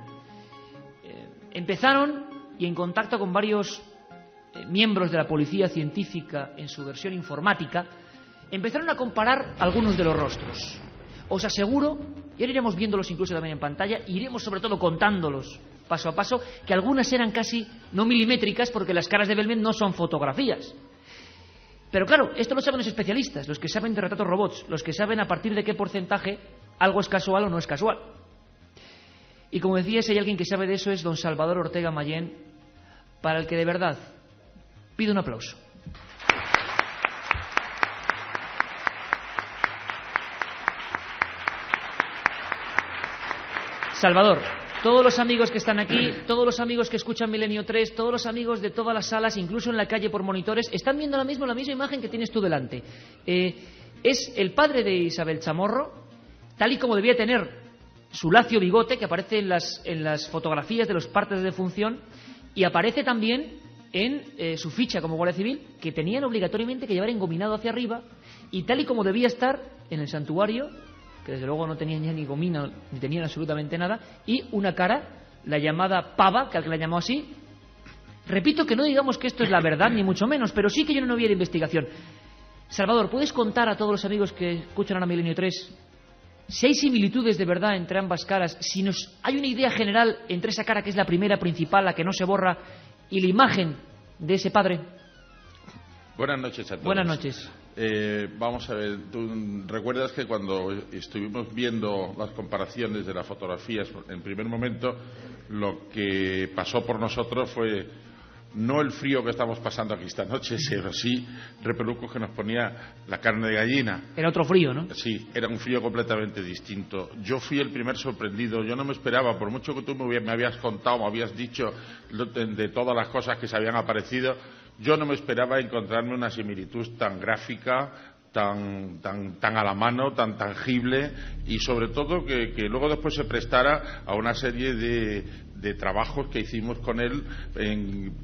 Empezaron, y en contacto con varios miembros de la policía científica en su versión informática, empezaron a comparar algunos de los rostros. Os aseguro, y ahora iremos viéndolos incluso también en pantalla, y iremos sobre todo contándolos paso a paso, que algunas eran casi no milimétricas porque las caras de Belmez no son fotografías. Pero claro, esto lo saben los especialistas, los que saben de retratos robots, los que saben a partir de qué porcentaje algo es casual o no es casual. Y como decía, si hay alguien que sabe de eso es don Salvador Ortega Mayén, para el que de verdad pido un aplauso. Salvador, todos los amigos que están aquí, todos los amigos que escuchan Milenio 3, todos los amigos de todas las salas, incluso en la calle por monitores, están viendo ahora mismo la misma imagen que tienes tú delante. Es el padre de Isabel Chamorro, tal y como debía tener su lacio bigote, que aparece en las fotografías de los partes de defunción, y aparece también en su ficha como Guardia Civil, que tenían obligatoriamente que llevar engominado hacia arriba, y tal y como debía estar en el santuario, que desde luego no tenían ya ni gomina, ni tenían absolutamente nada, y una cara, la llamada pava, que al que la llamó así. Repito que no digamos que esto es la verdad, ni mucho menos, pero sí que yo no había de investigación. Salvador, ¿puedes contar a todos los amigos que escuchan ahora Milenio 3 si hay similitudes de verdad entre ambas caras, si hay una idea general entre esa cara que es la primera principal, la que no se borra, y la imagen de ese padre? Buenas noches a todos. Buenas noches. Vamos a ver, ¿tú recuerdas que cuando estuvimos viendo las comparaciones de las fotografías, en primer momento lo que pasó por nosotros fue no el frío que estamos pasando aquí esta noche, pero sí repelucos que nos ponía la carne de gallina? Era otro frío, ¿no? Sí, era un frío completamente distinto. Yo fui el primer sorprendido, yo no me esperaba, por mucho que tú me habías contado, me habías dicho de todas las cosas que se habían aparecido, yo no me esperaba encontrarme una similitud tan gráfica, tan a la mano, tan tangible, y sobre todo que luego después se prestara a una serie de trabajos que hicimos con él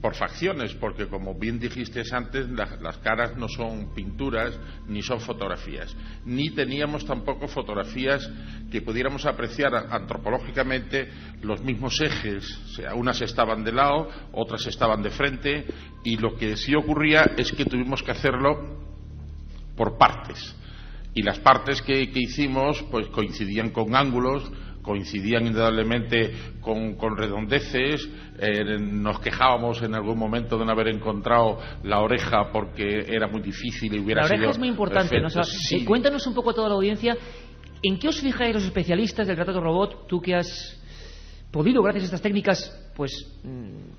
por facciones, porque como bien dijiste antes, las caras no son pinturas ni son fotografías, ni teníamos tampoco fotografías que pudiéramos apreciar antropológicamente los mismos ejes, o sea, unas estaban de lado, otras estaban de frente, y lo que sí ocurría es que tuvimos que hacerlo por partes, y las partes que hicimos pues coincidían con ángulos, coincidían indudablemente con redondeces. Nos quejábamos en algún momento de no haber encontrado la oreja porque era muy difícil y hubiera sido... La oreja es muy importante, ¿no? O sea, sí. Cuéntanos un poco a toda la audiencia, ¿en qué os fijáis los especialistas del retrato robot? Tú que has podido, gracias a estas técnicas, pues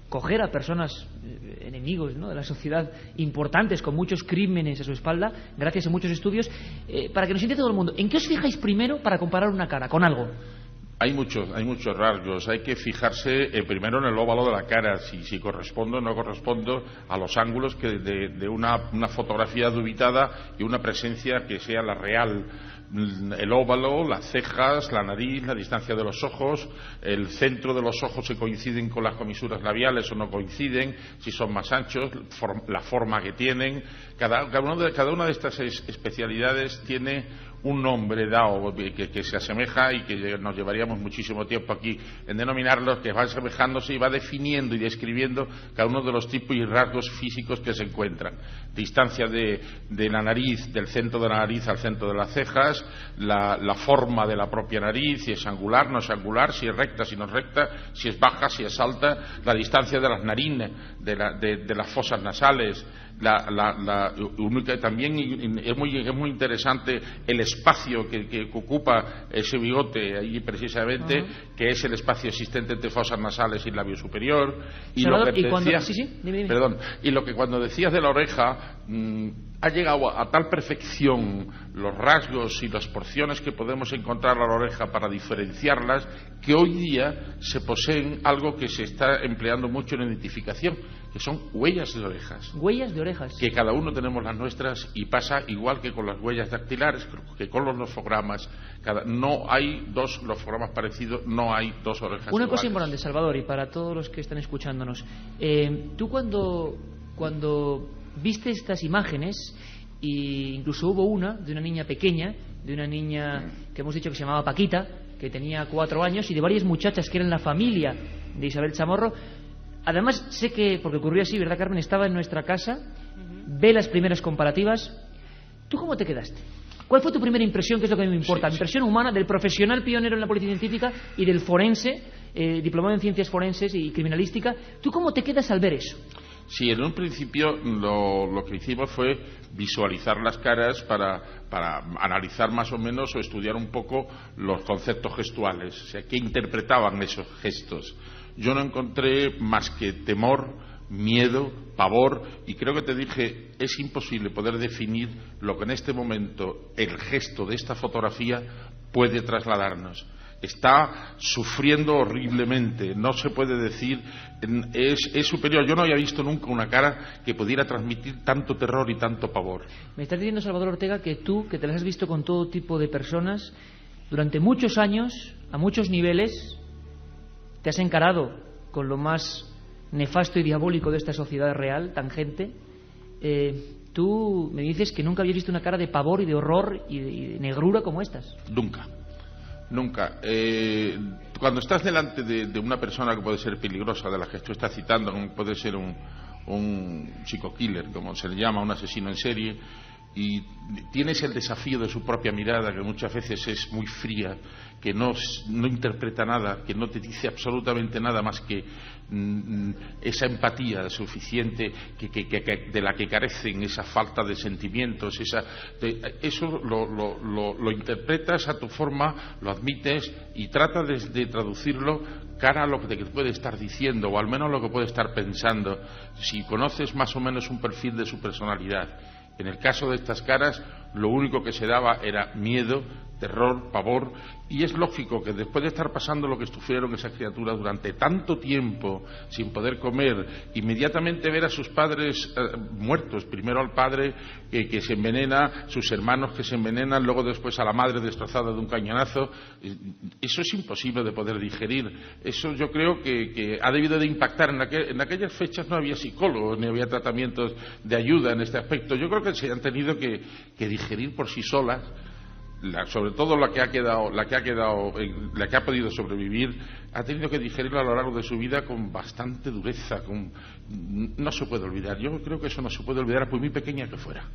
coger a personas enemigos, ¿no?, de la sociedad, importantes, con muchos crímenes a su espalda, gracias a muchos estudios, para que nos entienda todo el mundo. ¿En qué os fijáis primero para comparar una cara con algo? Hay muchos rasgos. Hay que fijarse primero en el óvalo de la cara, si corresponde o no corresponde a los ángulos que de una fotografía dubitada y una presencia que sea la real. El óvalo, las cejas, la nariz, la distancia de los ojos, el centro de los ojos, si coinciden con las comisuras labiales o no coinciden, si son más anchos, la forma que tienen. Cada una de estas especialidades tiene un nombre dado que se asemeja y que nos llevaríamos muchísimo tiempo aquí en denominarlos, que va asemejándose y va definiendo y describiendo cada uno de los tipos y rasgos físicos que se encuentran. Distancia de la nariz, del centro de la nariz al centro de las cejas, la forma de la propia nariz, si es angular, no es angular, si es recta, si no es recta, si es baja, si es alta, la distancia de las narines, de las fosas nasales, también es muy interesante el espacio que ocupa ese bigote ahí precisamente, que es el espacio existente entre fosas nasales y el labio superior. Y lo que cuando decías de la oreja, ha llegado a tal perfección los rasgos y las porciones que podemos encontrar a la oreja para diferenciarlas, que hoy día se poseen algo que se está empleando mucho en identificación, que son huellas de orejas. Huellas de orejas. Que cada uno tenemos las nuestras, y pasa igual que con las huellas dactilares, que con los nofogramas. No hay dos nofogramas parecidos, no hay dos orejas Una iguales. cosa importante, Salvador, y para todos los que están escuchándonos. Tú cuando cuando viste estas imágenes, e incluso hubo una de una niña pequeña, de una niña que hemos dicho que se llamaba Paquita, que tenía 4 años, y de varias muchachas que eran la familia de Isabel Chamorro. Además, sé que, porque ocurrió así, ¿verdad, Carmen? Estaba en nuestra casa, ve las primeras comparativas. ¿Tú cómo te quedaste? ¿Cuál fue tu primera impresión, que es lo que a mí me importa? Impresión humana del profesional pionero en la policía científica y del forense, diplomado en ciencias forenses y criminalística. ¿Tú cómo te quedas al ver eso? Sí, en un principio lo que hicimos fue visualizar las caras para analizar más o menos o estudiar un poco los conceptos gestuales, o sea, qué interpretaban esos gestos. Yo no encontré más que temor, miedo, pavor, y creo que te dije, es imposible poder definir lo que en este momento el gesto de esta fotografía puede trasladarnos. Está sufriendo horriblemente, no se puede decir, es superior. Yo no había visto nunca una cara que pudiera transmitir tanto terror y tanto pavor. Me estás diciendo, Salvador Ortega, que tú, que te las has visto con todo tipo de personas, durante muchos años, a muchos niveles, te has encarado con lo más nefasto y diabólico de esta sociedad real, tangente. Tú me dices que nunca habías visto una cara de pavor y de horror y de negrura como estas. Nunca. Nunca. Cuando estás delante de una persona que puede ser peligrosa, de la que tú estás citando, puede ser un psico-killer, como se le llama, un asesino en serie, y tienes el desafío de su propia mirada, que muchas veces es muy fría, que no interpreta nada, que no te dice absolutamente nada más que esa empatía suficiente de la que carecen, esa falta de sentimientos, eso lo interpretas a tu forma, lo admites y tratas de traducirlo cara a lo que te puede estar diciendo, o al menos lo que puede estar pensando, si conoces más o menos un perfil de su personalidad. En el caso de estas caras, lo único que se daba era miedo, terror, pavor, y es lógico que después de estar pasando lo que sufrieron esas criaturas durante tanto tiempo, sin poder comer, inmediatamente ver a sus padres muertos, primero al padre que se envenena, sus hermanos que se envenenan, luego después a la madre destrozada de un cañonazo, eso es imposible de poder digerir. Eso yo creo que ha debido de impactar. En aquellas fechas no había psicólogos ni había tratamientos de ayuda en este aspecto. Yo creo que se han tenido que digerir por sí solas. Sobre todo la que ha podido sobrevivir, ha tenido que digerirlo a lo largo de su vida con bastante dureza. No se puede olvidar. Yo creo que eso no se puede olvidar, por muy pequeña que fuera.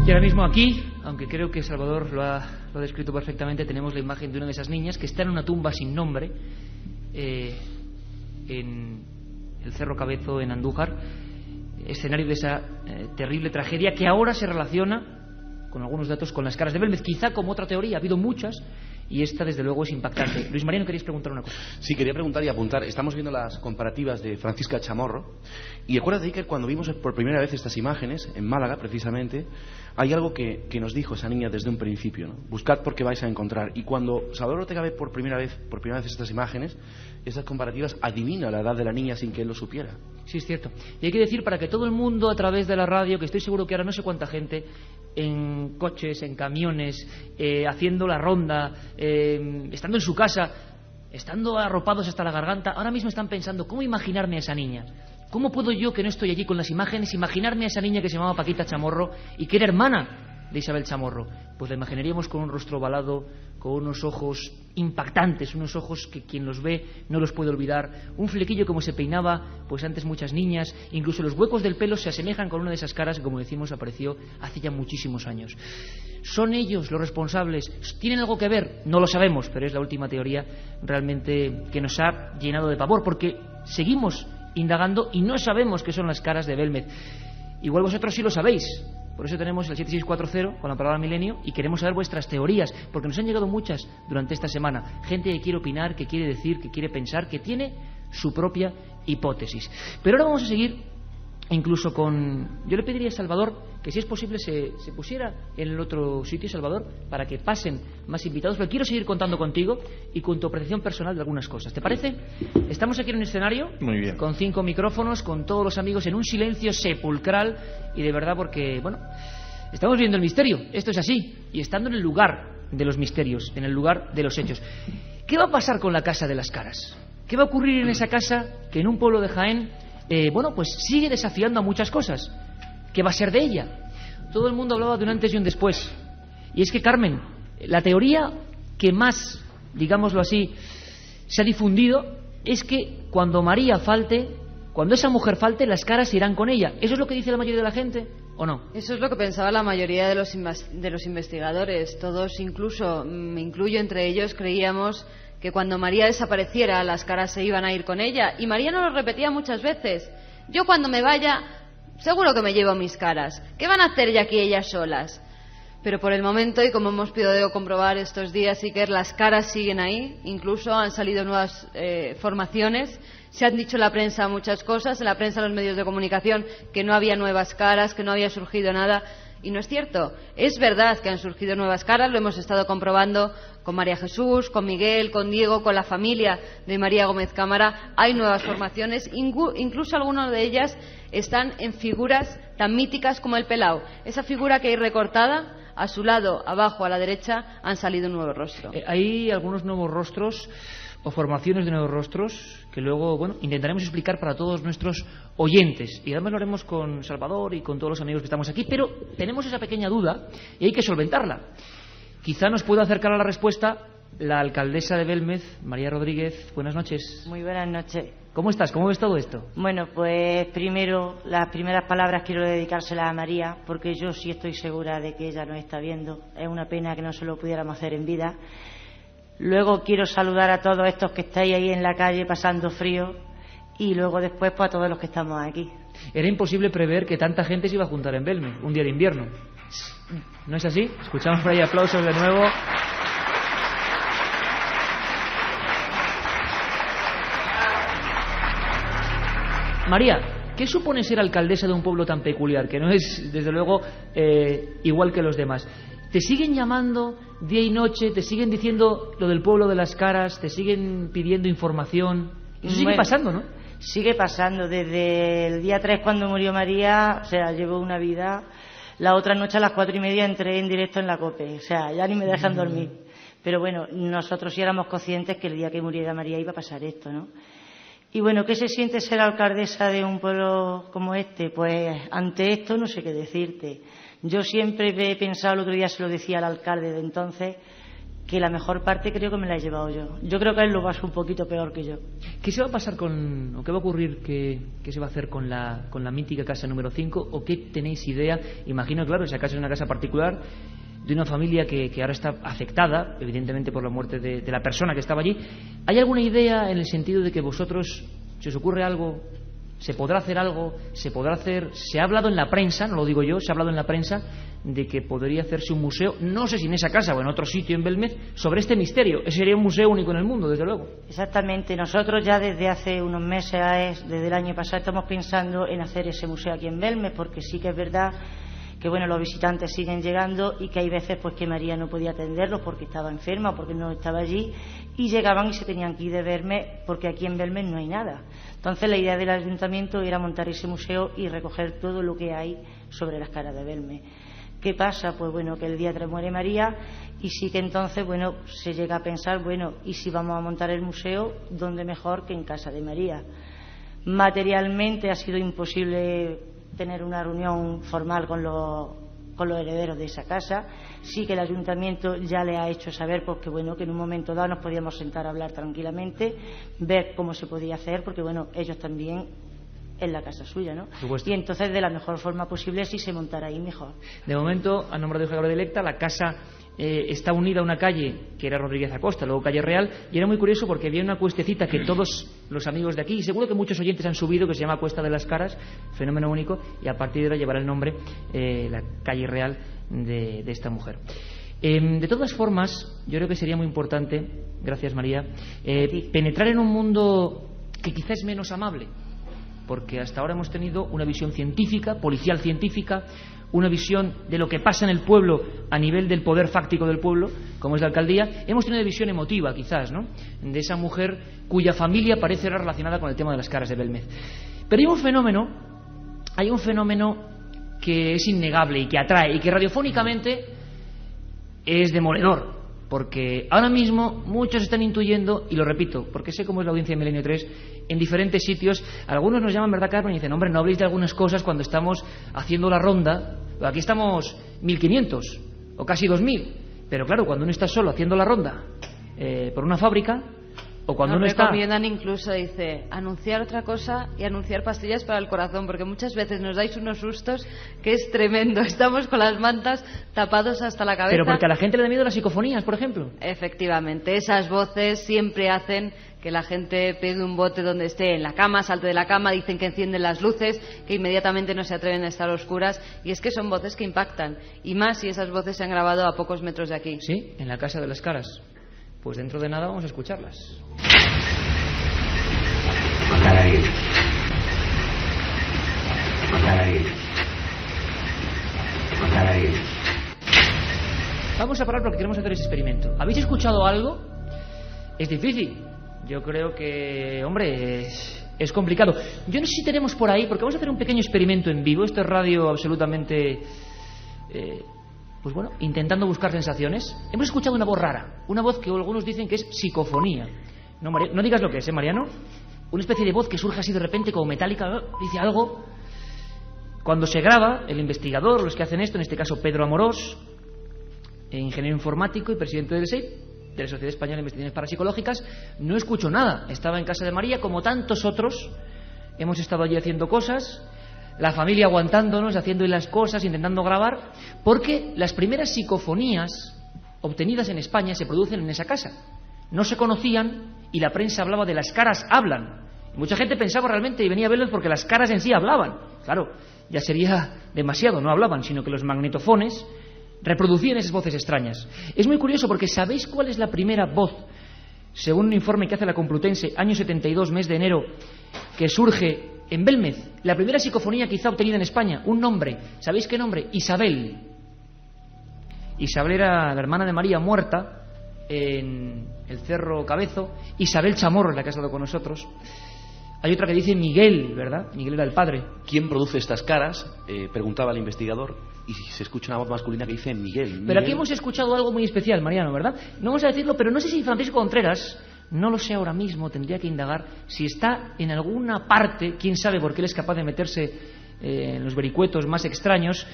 Y ahora mismo aquí, aunque creo que Salvador lo ha descrito perfectamente, tenemos la imagen de una de esas niñas que está en una tumba sin nombre en el Cerro Cabezo, en Andújar, escenario de esa terrible tragedia que ahora se relaciona con algunos datos con las caras de Belmez, quizá como otra teoría. Ha habido muchas y esta desde luego es impactante. Luis Mariano, querías preguntar una cosa. Sí, quería preguntar y apuntar. Estamos viendo las comparativas de Francisca Chamorro y acuérdate que cuando vimos por primera vez estas imágenes en Málaga precisamente, hay algo que nos dijo esa niña desde un principio, ¿no? Buscad porque vais a encontrar. Y cuando Salvador Ortega ve por primera vez estas imágenes, esas comparativas, adivina la edad de la niña sin que él lo supiera. Sí, es cierto. Y hay que decir, para que todo el mundo a través de la radio, que estoy seguro que ahora no sé cuánta gente, en coches, en camiones, haciendo la ronda, estando en su casa, estando arropados hasta la garganta, ahora mismo están pensando, ¿cómo imaginarme a esa niña? ¿Cómo puedo yo, que no estoy allí con las imágenes, imaginarme a esa niña que se llamaba Paquita Chamorro y que era hermana de Isabel Chamorro? Pues la imaginaríamos con un rostro ovalado, con unos ojos impactantes, unos ojos que quien los ve no los puede olvidar, un flequillo como se peinaba pues antes muchas niñas, incluso los huecos del pelo se asemejan con una de esas caras que, como decimos, apareció hace ya muchísimos años. ¿Son ellos los responsables? ¿Tienen algo que ver? No lo sabemos, pero es la última teoría realmente que nos ha llenado de pavor, porque seguimos indagando y no sabemos qué son las caras de Belmez. Igual vosotros sí lo sabéis. Por eso tenemos el 7640 con la palabra milenio y queremos saber vuestras teorías, porque nos han llegado muchas durante esta semana. Gente que quiere opinar, que quiere decir, que quiere pensar, que tiene su propia hipótesis. Pero ahora vamos a seguir incluso con... Yo le pediría a Salvador que, si es posible, se pusiera en el otro sitio, Salvador, para que pasen más invitados, pero quiero seguir contando contigo y con tu apreciación personal de algunas cosas. ¿Te parece? Estamos aquí en un escenario muy bien, con 5 micrófonos, con todos los amigos en un silencio sepulcral y de verdad porque, bueno, estamos viendo el misterio. Esto es así. Y estando en el lugar de los misterios, en el lugar de los hechos. ¿Qué va a pasar con la Casa de las Caras? ¿Qué va a ocurrir en esa casa que en un pueblo de Jaén, bueno, pues sigue desafiando a muchas cosas? ¿Qué va a ser de ella? Todo el mundo hablaba de un antes y un después. Y es que, Carmen, la teoría que más, digámoslo así, se ha difundido es que cuando María falte, cuando esa mujer falte, las caras irán con ella. ¿Eso es lo que dice la mayoría de la gente o no? Eso es lo que pensaba la mayoría de los investigadores. Todos, incluso me incluyo entre ellos, creíamos que cuando María desapareciera las caras se iban a ir con ella. Y María nos lo repetía muchas veces. Yo cuando me vaya, seguro que me llevo mis caras. ¿Qué van a hacer ya aquí ellas solas? Pero por el momento, y como hemos podido comprobar estos días, Iker, las caras siguen ahí. Incluso han salido nuevas formaciones. Se han dicho en la prensa muchas cosas, en la prensa, en los medios de comunicación, que no había nuevas caras, que no había surgido nada. Y no es cierto. Es verdad que han surgido nuevas caras, lo hemos estado comprobando con María Jesús, con Miguel, con Diego, con la familia de María Gómez Cámara. Hay nuevas formaciones, incluso algunas de ellas están en figuras tan míticas como el Pelao. Esa figura que hay recortada, a su lado, abajo, a la derecha, han salido un nuevo rostro. Hay algunos nuevos rostros o formaciones de nuevos rostros que luego, bueno, intentaremos explicar para todos nuestros oyentes. Y además lo haremos con Salvador y con todos los amigos que estamos aquí. Pero tenemos esa pequeña duda y hay que solventarla. Quizá nos pueda acercar a la respuesta la alcaldesa de Belmez, María Rodríguez. Buenas noches. Muy buenas noches. ¿Cómo estás? ¿Cómo ves todo esto? Bueno, pues primero, las primeras palabras quiero dedicárselas a María, porque yo sí estoy segura de que ella nos está viendo. Es una pena que no se lo pudiéramos hacer en vida. Luego quiero saludar a todos estos que estáis ahí en la calle pasando frío y luego después pues a todos los que estamos aquí. Era imposible prever que tanta gente se iba a juntar en Belmez un día de invierno. ¿No es así? Escuchamos por ahí aplausos de nuevo. María, ¿qué supone ser alcaldesa de un pueblo tan peculiar, que no es, desde luego, igual que los demás? ¿Te siguen llamando día y noche? ¿Te siguen diciendo lo del pueblo de las caras? ¿Te siguen pidiendo información? Eso sigue pasando, ¿no? Sigue pasando. Desde el día 3, cuando murió María, o sea, llevo una vida. La otra noche a las 4:30 entré en directo en la COPE. O sea, ya ni me dejan dormir. Pero bueno, nosotros sí éramos conscientes que el día que muriera María iba a pasar esto, ¿no? Y bueno, ¿qué se siente ser alcaldesa de un pueblo como este? Pues ante esto no sé qué decirte. Yo siempre he pensado, el otro día se lo decía al alcalde de entonces, que la mejor parte creo que me la he llevado yo. Yo creo que él lo pasó un poquito peor que yo. ¿Qué se va a pasar o qué va a ocurrir, qué se va a hacer con la mítica casa número 5? ¿O qué tenéis idea? Imagino, claro, esa casa es una casa particular de una familia que ahora está afectada, evidentemente, por la muerte de la persona que estaba allí. ¿Hay alguna idea en el sentido de que vosotros, si os ocurre algo, se podrá hacer algo, se ha hablado en la prensa, no lo digo yo, se ha hablado en la prensa de que podría hacerse un museo, no sé si en esa casa o en otro sitio en Belmez, sobre este misterio? Ese sería un museo único en el mundo, desde luego. Exactamente. Nosotros ya desde hace unos meses, desde el año pasado, estamos pensando en hacer ese museo aquí en Belmez, porque sí que es verdad que bueno, los visitantes siguen llegando y que hay veces pues que María no podía atenderlos porque estaba enferma o porque no estaba allí, y llegaban y se tenían que ir de Belmez porque aquí en Belmez no hay nada. Entonces la idea del ayuntamiento era montar ese museo y recoger todo lo que hay sobre las caras de Belmez. ¿Qué pasa? Pues bueno, que el día 3 muere María y sí que entonces, bueno, se llega a pensar, bueno, ¿y si vamos a montar el museo, dónde mejor que en casa de María? Materialmente ha sido imposible tener una reunión formal con los herederos de esa casa. Sí que el ayuntamiento ya le ha hecho saber porque bueno, que en un momento dado nos podíamos sentar a hablar tranquilamente, ver cómo se podía hacer, porque bueno, ellos también en la casa suya, ¿no? Y entonces de la mejor forma posible, si se montara ahí mejor. De momento, a nombre de Eugenio Electa, la casa está unida a una calle que era Rodríguez Acosta, luego calle Real, y era muy curioso porque había una cuestecita que todos los amigos de aquí, y seguro que muchos oyentes han subido, que se llama Cuesta de las Caras, fenómeno único, y a partir de ahora llevará el nombre la calle Real de esta mujer. De todas formas, yo creo que sería muy importante, gracias María, penetrar en un mundo que quizá es menos amable, porque hasta ahora hemos tenido una visión científica, policial científica, una visión de lo que pasa en el pueblo a nivel del poder fáctico del pueblo, como es la alcaldía. Hemos tenido una visión emotiva, quizás, ¿no?, de esa mujer cuya familia parece estar relacionada con el tema de las caras de Belmez. Pero hay un fenómeno que es innegable y que atrae y que radiofónicamente es demoledor, porque ahora mismo muchos están intuyendo, y lo repito, porque sé cómo es la audiencia de Milenio 3, en diferentes sitios. Algunos nos llaman, ¿verdad, Carmen? Y dicen, hombre, no habléis de algunas cosas cuando estamos haciendo la ronda. Aquí estamos 1.500 o casi 2.000. Pero claro, cuando uno está solo haciendo la ronda por una fábrica, o cuando uno está... recomiendan incluso, dice, anunciar otra cosa y anunciar pastillas para el corazón, porque muchas veces nos dais unos sustos que es tremendo. Estamos con las mantas tapados hasta la cabeza. Pero porque a la gente le da miedo las psicofonías, por ejemplo. Efectivamente, esas voces siempre hacen que la gente pegue un bote donde esté, en la cama, salte de la cama, dicen que encienden las luces, que inmediatamente no se atreven a estar a oscuras, y es que son voces que impactan, y más si esas voces se han grabado a pocos metros de aquí. Sí, en la Casa de las Caras. Pues dentro de nada vamos a escucharlas. Matar a él. Matar a él. Matar a él. Vamos a parar porque queremos hacer ese experimento. ¿Habéis escuchado algo? Es difícil. Yo creo que, hombre, es complicado. Yo no sé si tenemos por ahí, porque vamos a hacer un pequeño experimento en vivo. Esto es radio absolutamente... pues bueno, intentando buscar sensaciones. Hemos escuchado una voz rara, una voz que algunos dicen que es psicofonía. No digas lo que es, Mariano. Una especie de voz que surge así de repente como metálica, dice algo. Cuando se graba, el investigador, los que hacen esto, en este caso Pedro Amorós, ingeniero informático y presidente del SEIP, de la Sociedad Española de Investigaciones Parapsicológicas, no escuchó nada. Estaba en casa de María, como tantos otros. Hemos estado allí haciendo cosas, la familia aguantándonos, haciendo las cosas, intentando grabar, porque las primeras psicofonías obtenidas en España se producen en esa casa. No se conocían y la prensa hablaba de las caras hablan. Mucha gente pensaba realmente y venía a verlos porque las caras en sí hablaban. Claro, ya sería demasiado, no hablaban, sino que los magnetofones reproducían esas voces extrañas. Es muy curioso porque ¿sabéis cuál es la primera voz, según un informe que hace la Complutense, año 72, mes de enero, que surge en Belmez? La primera psicofonía quizá obtenida en España, un nombre. ¿Sabéis qué nombre? Isabel. Isabel era la hermana de María muerta en el Cerro Cabezo. Isabel Chamorro es la que ha estado con nosotros. Hay otra que dice Miguel, ¿verdad? Miguel era el padre. ¿Quién produce estas caras? Preguntaba el investigador, y se escucha una voz masculina que dice Miguel. Pero aquí hemos escuchado algo muy especial, Mariano, ¿verdad? No vamos a decirlo, pero no sé si Francisco Contreras, no lo sé ahora mismo, tendría que indagar si está en alguna parte, quién sabe, porque él es capaz de meterse en los vericuetos más extraños.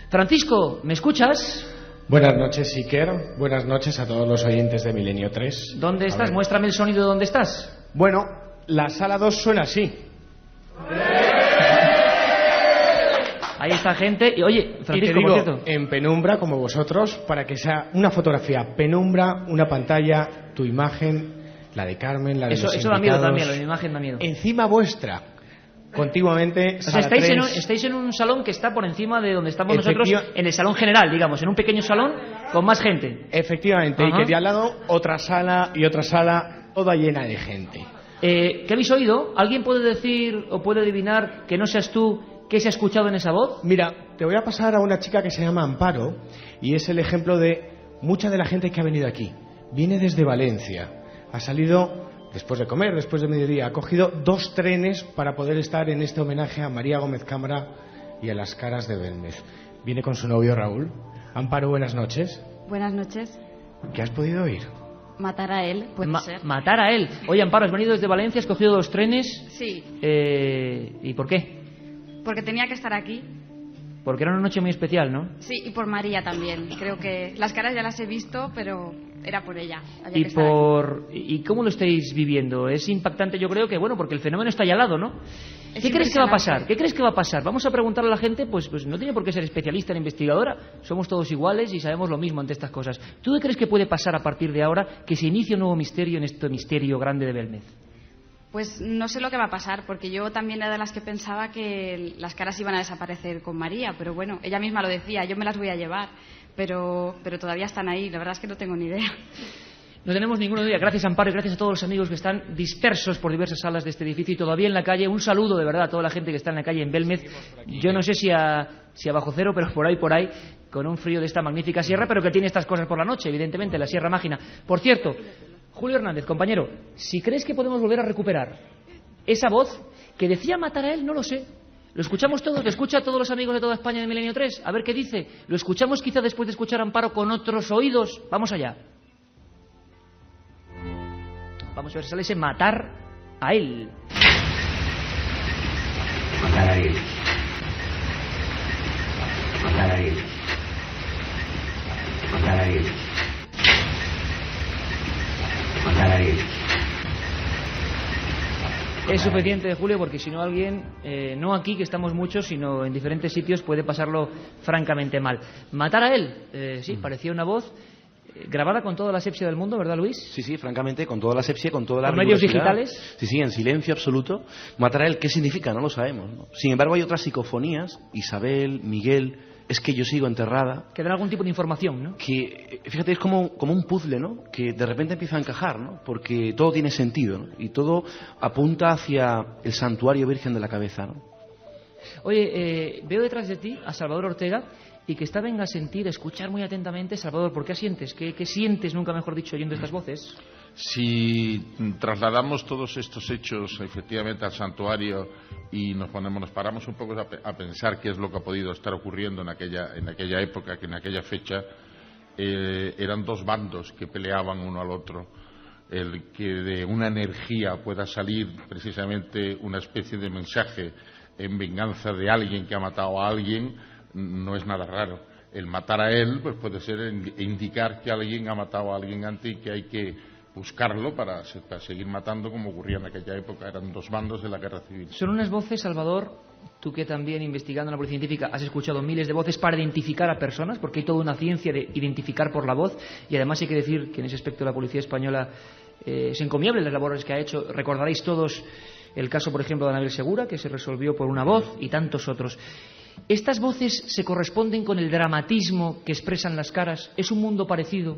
Francisco, ¿me escuchas? Buenas noches, Iker. Buenas noches a todos los oyentes de Milenio 3. ¿Dónde estás? Muéstrame el sonido de dónde estás. Bueno, la sala 2 suena así. Ahí está gente. Y oye, Francisco, y te digo, por cierto, en penumbra, como vosotros, para que sea una fotografía penumbra, una pantalla, tu imagen, la de Carmen, la de los eso da miedo invitados, también, la imagen da miedo. encima vuestra, continuamente. O sea, estáis en un salón que está por encima de donde estamos nosotros, en el salón general, digamos, en un pequeño salón con más gente. Efectivamente, Ajá. y que de al lado otra sala y otra sala, toda llena de gente. ¿Qué habéis oído? ¿Alguien puede decir o puede adivinar que no seas tú qué se ha escuchado en esa voz? Mira, te voy a pasar a una chica que se llama Amparo y es el ejemplo de mucha de la gente que ha venido aquí. Viene desde Valencia, ha salido después de comer, después de mediodía, ha cogido 2 trenes para poder estar en este homenaje a María Gómez Cámara y a las caras de Belmez. Viene con su novio Raúl. Amparo, buenas noches. Buenas noches. ¿Qué has podido oír? Matar a él, puede ser. Matar a él. Oye, Amparo, has venido desde Valencia, has cogido 2 trenes. Sí. ¿Y por qué? Porque tenía que estar aquí. Porque era una noche muy especial, ¿no? Sí, y por María también. Creo que las caras ya las he visto, pero era por ella. ¿Y cómo lo estáis viviendo? Es impactante, yo creo que, bueno, porque el fenómeno está allá al lado, ¿no? ¿Qué crees que va a pasar? ¿Qué crees que va a pasar? Vamos a preguntarle a la gente, pues no tiene por qué ser especialista ni investigadora. Somos todos iguales y sabemos lo mismo ante estas cosas. ¿Tú qué crees que puede pasar a partir de ahora que se inicie un nuevo misterio en este misterio grande de Belmez? Pues no sé lo que va a pasar, porque yo también era de las que pensaba que las caras iban a desaparecer con María, pero bueno, ella misma lo decía, yo me las voy a llevar, pero todavía están ahí, la verdad es que no tengo ni idea. No tenemos ninguna idea. Gracias, Amparo, y gracias a todos los amigos que están dispersos por diversas salas de este edificio y todavía en la calle. Un saludo de verdad a toda la gente que está en la calle en Belmez. Yo no sé si a bajo cero, pero por ahí, con un frío de esta magnífica sierra, pero que tiene estas cosas por la noche, evidentemente, la Sierra Mágina. Por cierto, Julio Hernández, compañero, si crees que podemos volver a recuperar esa voz que decía matar a él, no lo sé. ¿Lo escuchamos todos? ¿Lo escucha a todos los amigos de toda España de Milenio 3? A ver qué dice. ¿Lo escuchamos quizá después de escuchar a Amparo con otros oídos? Vamos allá. Vamos a ver si sale ese matar a él. Matar a él. Matar a él. Matar a él. Matar a él. Es suficiente, Julio, porque si no alguien, no aquí que estamos muchos, sino en diferentes sitios, puede pasarlo francamente mal. Matar a él, sí, parecía una voz grabada con toda la asepsia del mundo, ¿verdad, Luis? Sí, sí, francamente, con toda la asepsia, con toda la ¿Con medios rigurosidad. digitales? Sí, sí, en silencio absoluto. Matar a él, ¿qué significa? No lo sabemos, ¿no? Sin embargo, hay otras psicofonías, Isabel, Miguel, es que yo sigo enterrada. Que dan algún tipo de información, ¿no? Que, fíjate, es como un puzzle, ¿no? Que de repente empieza a encajar, ¿no? Porque todo tiene sentido, ¿no? Y todo apunta hacia el santuario Virgen de la Cabeza, ¿no? Oye, veo detrás de ti a Salvador Ortega y que está venga a sentir, a escuchar muy atentamente. Salvador, ¿por qué sientes? ¿Qué sientes, nunca mejor dicho, oyendo estas voces? Si trasladamos todos estos hechos efectivamente al santuario y nos paramos un poco a pensar qué es lo que ha podido estar ocurriendo en aquella época, que en aquella fecha eran dos bandos que peleaban uno al otro. El que de una energía pueda salir precisamente una especie de mensaje en venganza de alguien que ha matado a alguien no es nada raro. El matar a él pues puede ser indicar que alguien ha matado a alguien antes y que hay que buscarlo para seguir matando, como ocurría en aquella época. Eran dos bandos de la guerra civil. Son unas voces, Salvador, tú que también investigando en la policía científica has escuchado miles de voces para identificar a personas, porque hay toda una ciencia de identificar por la voz, y además hay que decir que en ese aspecto la policía española es encomiable las labores que ha hecho. Recordaréis todos el caso, por ejemplo, de Anabel Segura, que se resolvió por una voz, y tantos otros. ¿Estas voces se corresponden con el dramatismo que expresan las caras? ¿Es un mundo parecido?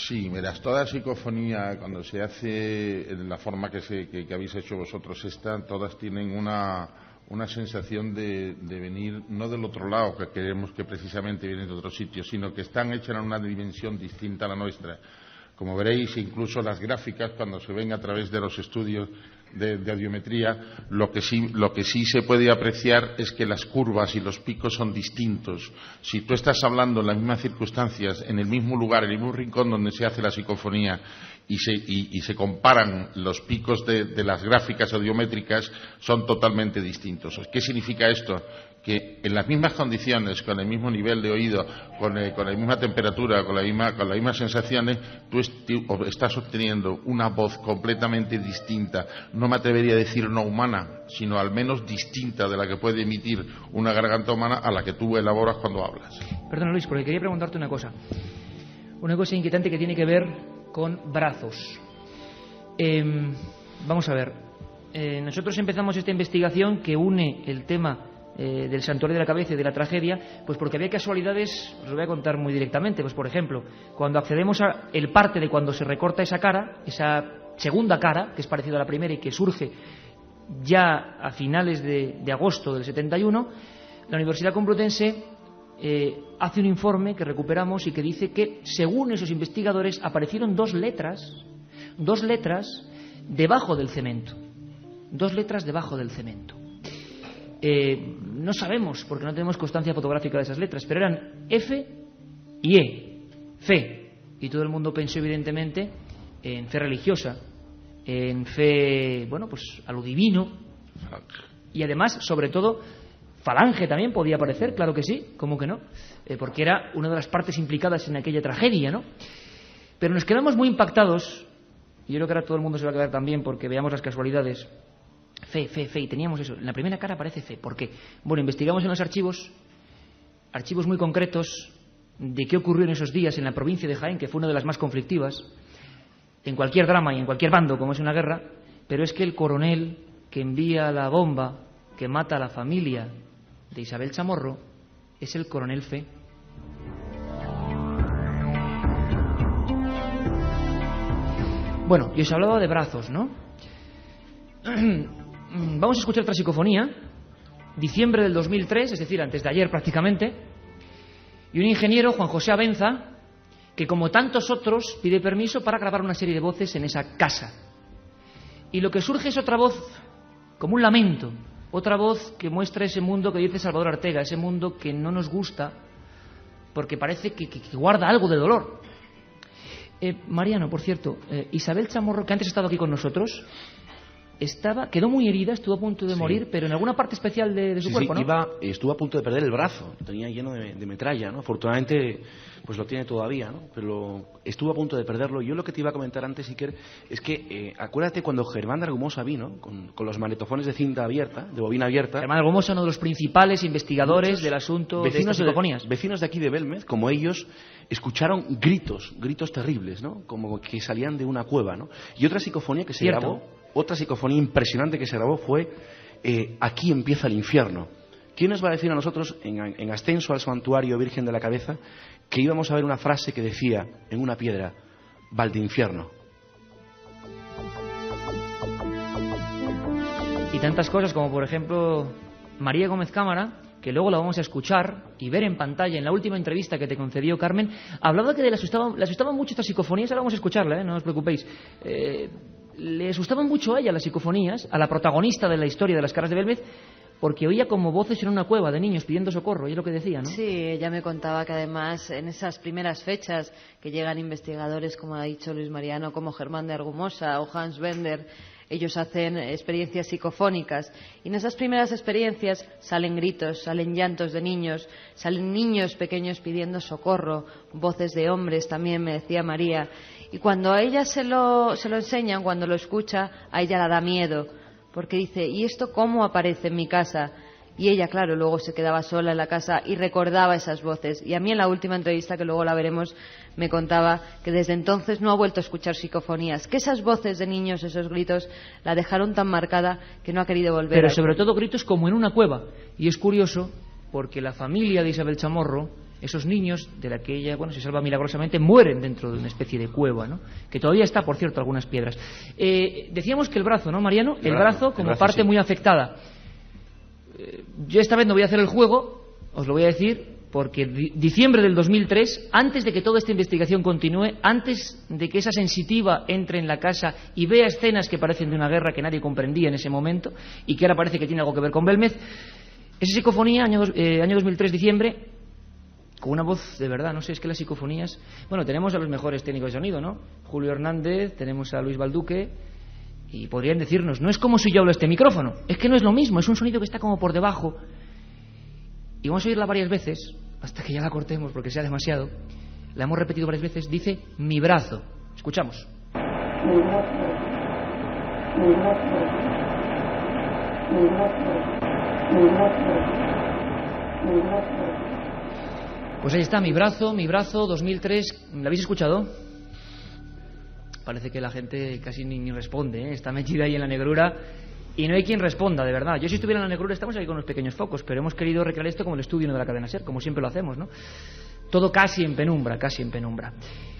Sí, verás, toda psicofonía, cuando se hace en la forma que habéis hecho vosotros, todas tienen una sensación de venir no del otro lado, que queremos que precisamente vienen de otro sitio, sino que están hechas en una dimensión distinta a la nuestra. Como veréis, incluso las gráficas, cuando se ven a través de los estudios de audiometría, lo que sí se puede apreciar es que las curvas y los picos son distintos. Si tú estás hablando en las mismas circunstancias, en el mismo lugar, en el mismo rincón donde se hace la psicofonía, y se comparan los picos de las gráficas audiométricas, son totalmente distintos. ¿Qué significa esto? Que en las mismas condiciones, con el mismo nivel de oído, con la misma temperatura, con las mismas sensaciones, tú estás obteniendo una voz completamente distinta. No me atrevería a decir no humana, sino al menos distinta de la que puede emitir una garganta humana a la que tú elaboras cuando hablas. Perdona, Luis, porque quería preguntarte una cosa inquietante que tiene que ver con brazos. Vamos a ver, nosotros empezamos esta investigación que une el tema del santuario de la cabeza y de la tragedia, pues porque había casualidades. Os lo voy a contar muy directamente. Pues por ejemplo, cuando accedemos a el parte de cuando se recorta esa cara, esa segunda cara, que es parecida a la primera y que surge ya a finales de agosto del 71, la Universidad Complutense hace un informe que recuperamos y que dice que, según esos investigadores, aparecieron dos letras debajo del cemento. Dos letras debajo del cemento. No sabemos, porque no tenemos constancia fotográfica de esas letras, pero eran F y E, fe. Y todo el mundo pensó, evidentemente, en fe religiosa, en fe, bueno, pues a lo divino. Y además, sobre todo, falange también podía aparecer, claro que sí, ¿cómo que no? Porque era una de las partes implicadas en aquella tragedia, ¿no? Pero nos quedamos muy impactados, y yo creo que ahora todo el mundo se va a quedar también porque veamos las casualidades. Fe, y teníamos eso. En la primera cara aparece fe. ¿Por qué? Bueno, investigamos en los archivos muy concretos de qué ocurrió en esos días en la provincia de Jaén, que fue una de las más conflictivas, en cualquier drama y en cualquier bando, como es una guerra, pero es que el coronel que envía la bomba que mata a la familia de Isabel Chamorro es el coronel Fe. Bueno, yo os hablaba de brazos, ¿no? Vamos a escuchar otra psicofonía, diciembre del 2003, es decir, antes de ayer prácticamente, y un ingeniero, Juan José Abenza, que como tantos otros pide permiso para grabar una serie de voces en esa casa. Y lo que surge es otra voz, como un lamento, otra voz que muestra ese mundo que dice Salvador Ortega, ese mundo que no nos gusta porque parece que guarda algo de dolor. Mariano, por cierto, Isabel Chamorro, que antes ha estado aquí con nosotros, quedó muy herida, estuvo a punto de morir, pero en alguna parte especial de su cuerpo, ¿no? Estuvo a punto de perder el brazo, tenía lleno de metralla, ¿no? Afortunadamente, pues lo tiene todavía, ¿no? Pero estuvo a punto de perderlo. Yo lo que te iba a comentar antes, Iker, es que acuérdate cuando Germán de Argumosa vino, con los magnetofones de cinta abierta, de bobina abierta. Germán de Argumosa, uno de los principales investigadores del asunto de estas psicofonías. Vecinos de aquí de Belmez, como ellos, escucharon gritos terribles, ¿no? Como que salían de una cueva, ¿no? Y otra psicofonía que se grabó, otra psicofonía impresionante que se grabó fue Aquí empieza el infierno. ¿Quién nos va a decir a nosotros, en ascenso al santuario Virgen de la Cabeza, que íbamos a ver una frase que decía en una piedra, Valdeinfierno? Y tantas cosas como, por ejemplo, María Gómez Cámara, que luego la vamos a escuchar y ver en pantalla en la última entrevista que te concedió Carmen, hablaba que le asustaban mucho estas psicofonías. Ahora vamos a escucharla, no os preocupéis. Le asustaban mucho a ella las psicofonías, a la protagonista de la historia de las caras de Belmez, porque oía como voces en una cueva de niños pidiendo socorro, y es lo que decía, ¿no? Sí, ella me contaba que además en esas primeras fechas que llegan investigadores, como ha dicho Luis Mariano, como Germán de Argumosa o Hans Bender, ellos hacen experiencias psicofónicas, y en esas primeras experiencias salen gritos, salen llantos de niños, salen niños pequeños pidiendo socorro, voces de hombres también, me decía María, y cuando a ella se lo enseñan, cuando lo escucha, a ella la da miedo, porque dice, ¿y esto cómo aparece en mi casa? Y ella, claro, luego se quedaba sola en la casa y recordaba esas voces. Y a mí en la última entrevista, que luego la veremos, me contaba que desde entonces no ha vuelto a escuchar psicofonías, que esas voces de niños, esos gritos, la dejaron tan marcada que no ha querido volver. Pero sobre todo gritos como en una cueva. Y es curioso porque la familia de Isabel Chamorro, esos niños de la que ella, se salva milagrosamente, mueren dentro de una especie de cueva, ¿no? Que todavía está, por cierto, algunas piedras. Decíamos que el brazo, ¿no, Mariano? El brazo como parte muy afectada. Yo esta vez no voy a hacer el juego, os lo voy a decir, porque diciembre del 2003, antes de que toda esta investigación continúe, antes de que esa sensitiva entre en la casa y vea escenas que parecen de una guerra que nadie comprendía en ese momento y que ahora parece que tiene algo que ver con Belmez, esa psicofonía, año 2003, diciembre, con una voz de verdad, no sé, es que las psicofonías... Bueno, tenemos a los mejores técnicos de sonido, ¿no? Julio Hernández, tenemos a Luis Balduque, y podrían decirnos, no es como si yo hablo a este micrófono, es que no es lo mismo, es un sonido que está como por debajo. Y vamos a oírla varias veces, hasta que ya la cortemos porque sea demasiado. La hemos repetido varias veces, dice mi brazo. Escuchamos. Mi brazo, mi brazo, mi brazo, mi brazo, mi brazo. Pues ahí está, mi brazo, 2003. ¿La habéis escuchado? Parece que la gente casi ni responde, ¿eh? Está metida ahí en la negrura y no hay quien responda, de verdad. Yo si estuviera en la negrura, estamos ahí con los pequeños focos, pero hemos querido recrear esto como el estudio de la cadena SER, como siempre lo hacemos, ¿no? Todo casi en penumbra, casi en penumbra.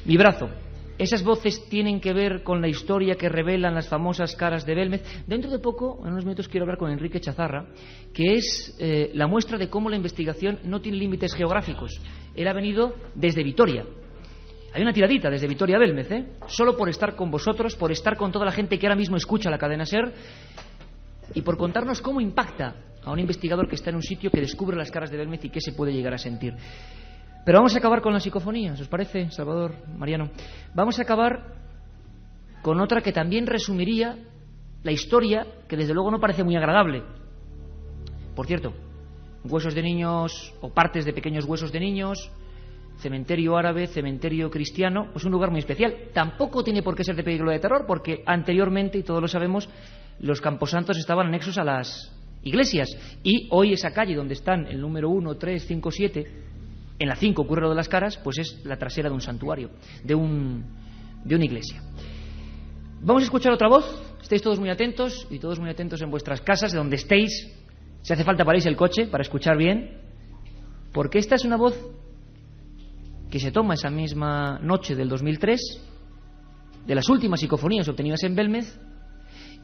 Mi brazo. Esas voces tienen que ver con la historia que revelan las famosas caras de Belmez. Dentro de poco, en unos minutos, quiero hablar con Enrique Chazarra, que es la muestra de cómo la investigación no tiene límites geográficos. Él ha venido desde Vitoria. Hay una tiradita desde Vitoria a Belmez, ¿eh? Solo por estar con vosotros, por estar con toda la gente que ahora mismo escucha la cadena SER y por contarnos cómo impacta a un investigador que está en un sitio que descubre las caras de Belmez y qué se puede llegar a sentir. Pero vamos a acabar con las psicofonías, ¿os parece, Salvador, Mariano? Vamos a acabar con otra que también resumiría la historia, que desde luego no parece muy agradable. Por cierto, huesos de niños o partes de pequeños huesos de niños, cementerio árabe, cementerio cristiano, pues un lugar muy especial. Tampoco tiene por qué ser de película de terror, porque anteriormente, y todos lo sabemos, los camposantos estaban anexos a las iglesias. Y hoy esa calle donde están el número 1, 3, 5, 7... en la 5 ocurre lo de las caras, pues es la trasera de un santuario, de una iglesia. Vamos a escuchar otra voz. Estéis todos muy atentos y todos muy atentos en vuestras casas, de donde estéis. Si hace falta paréis el coche para escuchar bien, porque esta es una voz que se toma esa misma noche del 2003, de las últimas psicofonías obtenidas en Belmez,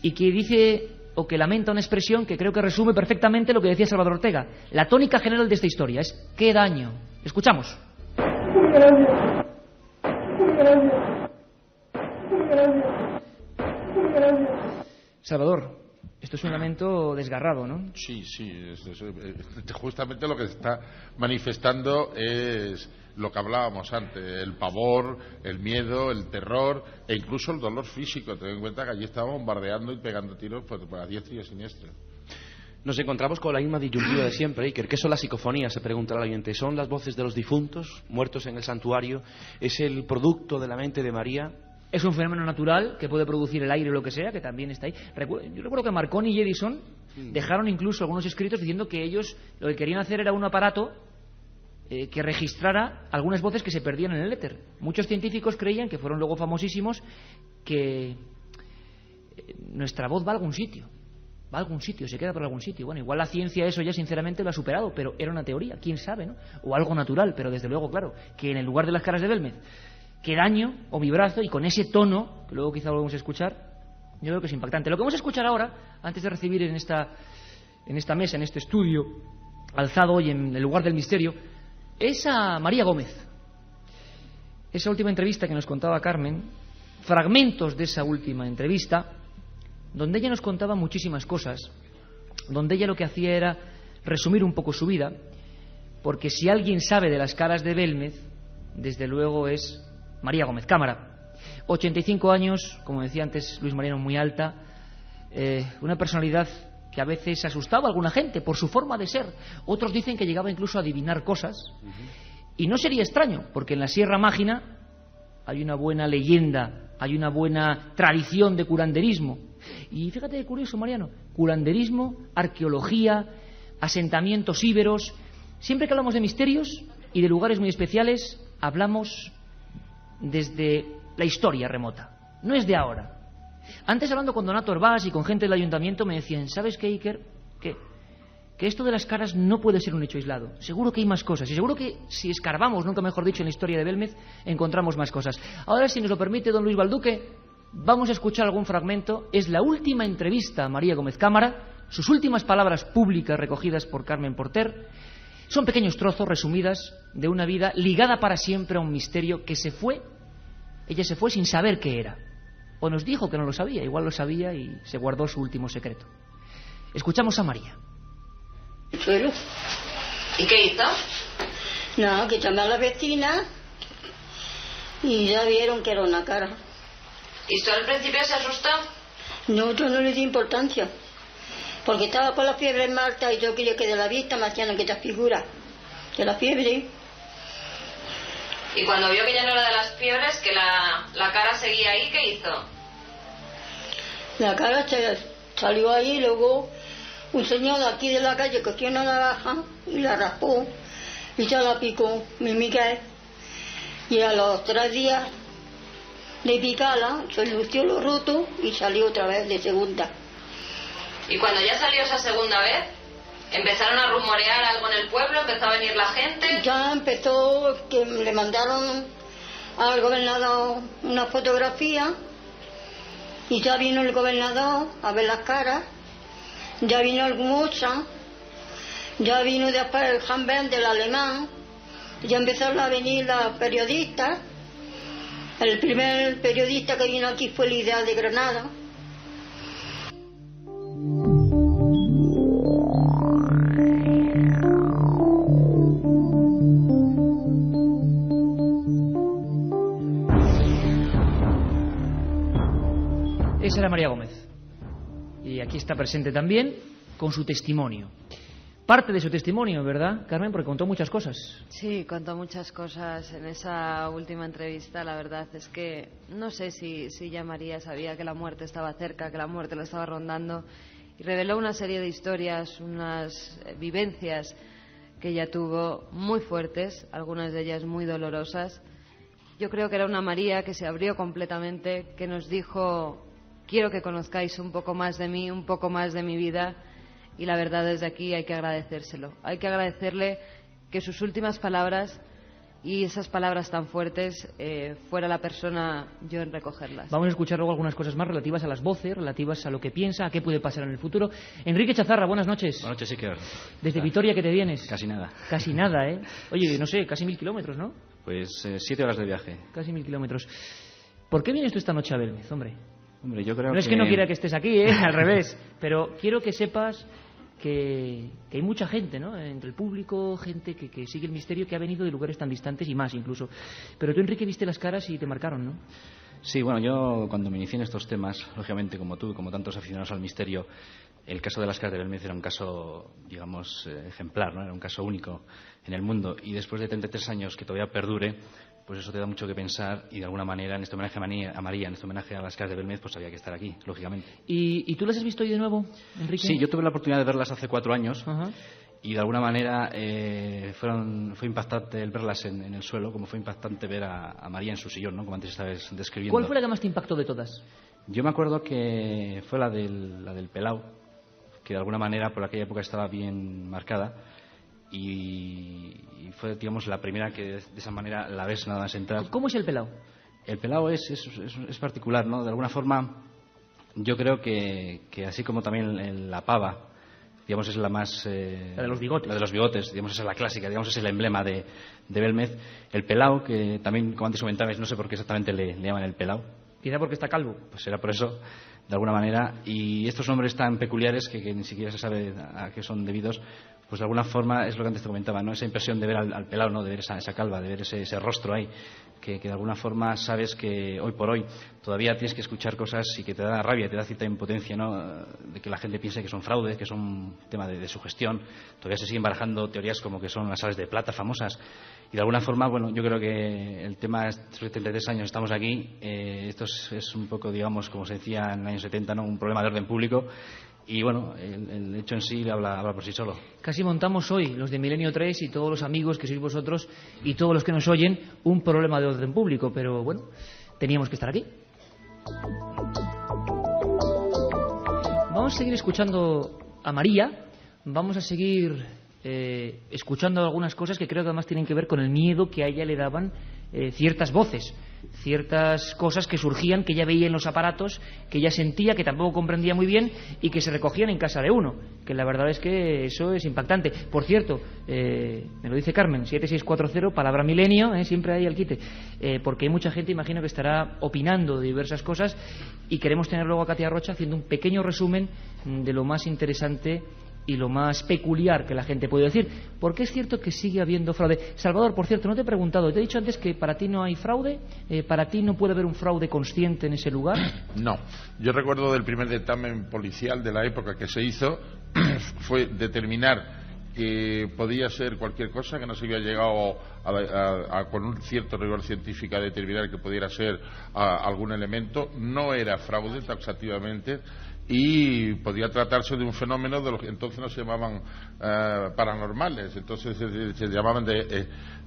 y que dice o que lamenta una expresión que creo que resume perfectamente lo que decía Salvador Ortega. La tónica general de esta historia es ¡qué daño! Escuchamos. Salvador, Esto es un lamento desgarrado, ¿no? Sí, justamente lo que se está manifestando es lo que hablábamos antes, el pavor, el miedo, el terror e incluso el dolor físico. Ten en cuenta que allí estaban bombardeando y pegando tiros a diestro y a siniestro. Nos encontramos con la misma disyuntiva de siempre, Iker. ¿Qué son las psicofonías? Se pregunta el oyente. ¿Son las voces de los difuntos, muertos en el santuario? ¿Es el producto de la mente de María? Es un fenómeno natural que puede producir el aire o lo que sea, que también está ahí. Yo recuerdo que Marconi y Edison dejaron incluso algunos escritos diciendo que ellos lo que querían hacer era un aparato que registrara algunas voces que se perdían en el éter. Muchos científicos creían, que fueron luego famosísimos, que nuestra voz va a algún sitio. Va a algún sitio, se queda por algún sitio. Bueno, igual la ciencia eso ya sinceramente lo ha superado, pero era una teoría, quién sabe, ¿no? O algo natural, pero desde luego, claro, que en el lugar de las caras de Belmez, que daño o mi brazo, y con ese tono, que luego quizá volvemos a escuchar, yo creo que es impactante. Lo que vamos a escuchar ahora, antes de recibir en esta mesa, en este estudio, alzado hoy en el lugar del misterio, es a María Gómez. Esa última entrevista que nos contaba Carmen, fragmentos de esa última entrevista, donde ella nos contaba muchísimas cosas, donde ella lo que hacía era resumir un poco su vida, porque si alguien sabe de las caras de Belmez, desde luego es María Gómez. Cámara. 85 años, como decía antes Luis Mariano, muy alta, una personalidad que a veces asustaba a alguna gente por su forma de ser. Otros dicen que llegaba incluso a adivinar cosas. Y no sería extraño, porque en la Sierra Mágina hay una buena leyenda, hay una buena tradición de curanderismo. Y fíjate qué curioso, Mariano, curanderismo, arqueología, asentamientos íberos. Siempre que hablamos de misterios y de lugares muy especiales, hablamos desde la historia remota, no es de ahora. Antes, hablando con Donato Orbás y con gente del ayuntamiento, me decían, ¿sabes qué, Iker? Que esto de las caras no puede ser un hecho aislado. Seguro que hay más cosas. Y seguro que si escarbamos, nunca mejor dicho, en la historia de Belmez, encontramos más cosas. Ahora, si nos lo permite don Luis Balduque, vamos a escuchar algún fragmento. Es la última entrevista a María Gómez Cámara, sus últimas palabras públicas recogidas por Carmen Porter. Son pequeños trozos resumidas de una vida ligada para siempre a un misterio que se fue. Ella se fue sin saber qué era. O nos dijo que no lo sabía, igual lo sabía y se guardó su último secreto. Escuchamos a María. Suelo. ¿Y qué hizo? Nada, que llamé a la vecina y ya vieron que era una cara. ¿Y tú al principio se asustó? No, yo no le di importancia. Porque estaba con la fiebre en Malta y yo quería que de la vista me hacían aquella figura de la fiebre. Y cuando vio que ya no era de las fiebres, que la cara seguía ahí, ¿qué hizo? La cara salió ahí y luego un señor de aquí de la calle cogió una navaja y la raspó y ya la picó mi Miguel. Y a los 3 días de picarla se lució lo roto y salió otra vez de segunda. Y cuando ya salió esa segunda vez, ¿empezaron a rumorear algo en el pueblo? ¿Empezó a venir la gente? Ya empezó que le mandaron al gobernador una fotografía y ya vino el gobernador a ver las caras, ya vino el Mocha, ya vino después el Hanben del alemán, ya empezaron a venir los periodistas. El primer periodista que vino aquí fue el Ideal de Granada. Esa era María Gómez. Y aquí está presente también con su testimonio. Parte de su testimonio, ¿verdad, Carmen? Porque contó muchas cosas. Sí, contó muchas cosas en esa última entrevista. La verdad es que no sé si ya María sabía que la muerte estaba cerca, que la muerte la estaba rondando. Y reveló una serie de historias, unas vivencias que ella tuvo muy fuertes, algunas de ellas muy dolorosas. Yo creo que era una María que se abrió completamente, que nos dijo: quiero que conozcáis un poco más de mí, un poco más de mi vida. Y la verdad, desde aquí hay que agradecérselo. Hay que agradecerle que sus últimas palabras y esas palabras tan fuertes fuera la persona yo en recogerlas. Vamos a escuchar luego algunas cosas más relativas a las voces, relativas a lo que piensa, a qué puede pasar en el futuro. Enrique Chazarra, buenas noches. Buenas noches, Iker. ¿Desde Vitoria qué te vienes? Casi nada. Casi nada, ¿eh? Oye, no sé, casi 1000 kilómetros, ¿no? Pues 7 horas de viaje. Casi 1000 kilómetros. ¿Por qué vienes tú esta noche a Belmez, hombre? Hombre, yo creo no es que no quiera que estés aquí, al revés, pero quiero que sepas que hay mucha gente, ¿no? Entre el público, gente que sigue el misterio, que ha venido de lugares tan distantes y más incluso. Pero tú, Enrique, viste las caras y te marcaron, ¿no? Sí, bueno, yo cuando me inicié en estos temas, lógicamente como tú, como tantos aficionados al misterio, el caso de las caras de Belmez era un caso, digamos, ejemplar, ¿no? Era un caso único en el mundo. Y después de 33 años que todavía perdure, pues eso te da mucho que pensar, y de alguna manera en este homenaje a María, en este homenaje a las caras de Belmez, pues había que estar aquí, lógicamente. ¿Y tú las has visto hoy de nuevo, Enrique? Sí, yo tuve la oportunidad de verlas hace 4 años. Ajá. Y de alguna manera fue impactante el verlas en el suelo, como fue impactante ver a María en su sillón, ¿no? Como antes estabas describiendo. ¿Cuál fue la que más te impactó de todas? Yo me acuerdo que fue la del Pelao, que de alguna manera por aquella época estaba bien marcada, y fue, digamos, la primera que de esa manera la ves nada más entrar. ¿Cómo es el Pelao? El Pelao es particular, ¿no? De alguna forma yo creo que así como también la pava, digamos, es la más... la de los bigotes. La de los bigotes, digamos, esa es la clásica, digamos, es el emblema de Belmez. El Pelao, que también, como antes comentabais, no sé por qué exactamente le llaman el Pelao. Quizá porque está calvo. Pues era por eso, de alguna manera. Y estos nombres tan peculiares que ni siquiera se sabe a qué son debidos, pues de alguna forma es lo que antes te comentaba, ¿no? Esa impresión de ver al Pelao, ¿no? De ver esa calva, de ver ese rostro ahí, que de alguna forma sabes que hoy por hoy todavía tienes que escuchar cosas y que te da rabia, te da cierta impotencia, ¿no? De que la gente piense que son fraudes, que son un tema de sugestión. Todavía se siguen barajando teorías como que son las sales de plata famosas. Y de alguna forma, bueno, yo creo que el tema, estos 73 años estamos aquí, esto es un poco, digamos, como se decía en los años 70, ¿no? Un problema de orden público. Y bueno, el hecho en sí habla por sí solo. Casi montamos hoy, los de Milenio 3 y todos los amigos que sois vosotros y todos los que nos oyen, un problema de orden público, pero bueno, teníamos que estar aquí. Vamos a seguir escuchando a María, vamos a seguir escuchando algunas cosas que creo que además tienen que ver con el miedo que a ella le daban ciertas voces, ciertas cosas que surgían, que ella veía en los aparatos, que ella sentía, que tampoco comprendía muy bien y que se recogían en casa de uno, que la verdad es que eso es impactante. Por cierto, me lo dice Carmen, 7640, palabra milenio, siempre hay al quite, porque hay mucha gente, imagino, que estará opinando de diversas cosas, y queremos tener luego a Katia Rocha haciendo un pequeño resumen de lo más interesante y lo más peculiar que la gente puede decir, porque es cierto que sigue habiendo fraude. Salvador, por cierto, no te he preguntado, te he dicho antes que para ti no hay fraude, para ti no puede haber un fraude consciente en ese lugar. No, yo recuerdo del primer dictamen policial de la época que se hizo, fue determinar que podía ser cualquier cosa, que no se había llegado con un cierto rigor científico a determinar que pudiera ser algún elemento. No era fraude taxativamente, y podía tratarse de un fenómeno de los que entonces no se llamaban paranormales, entonces se llamaban de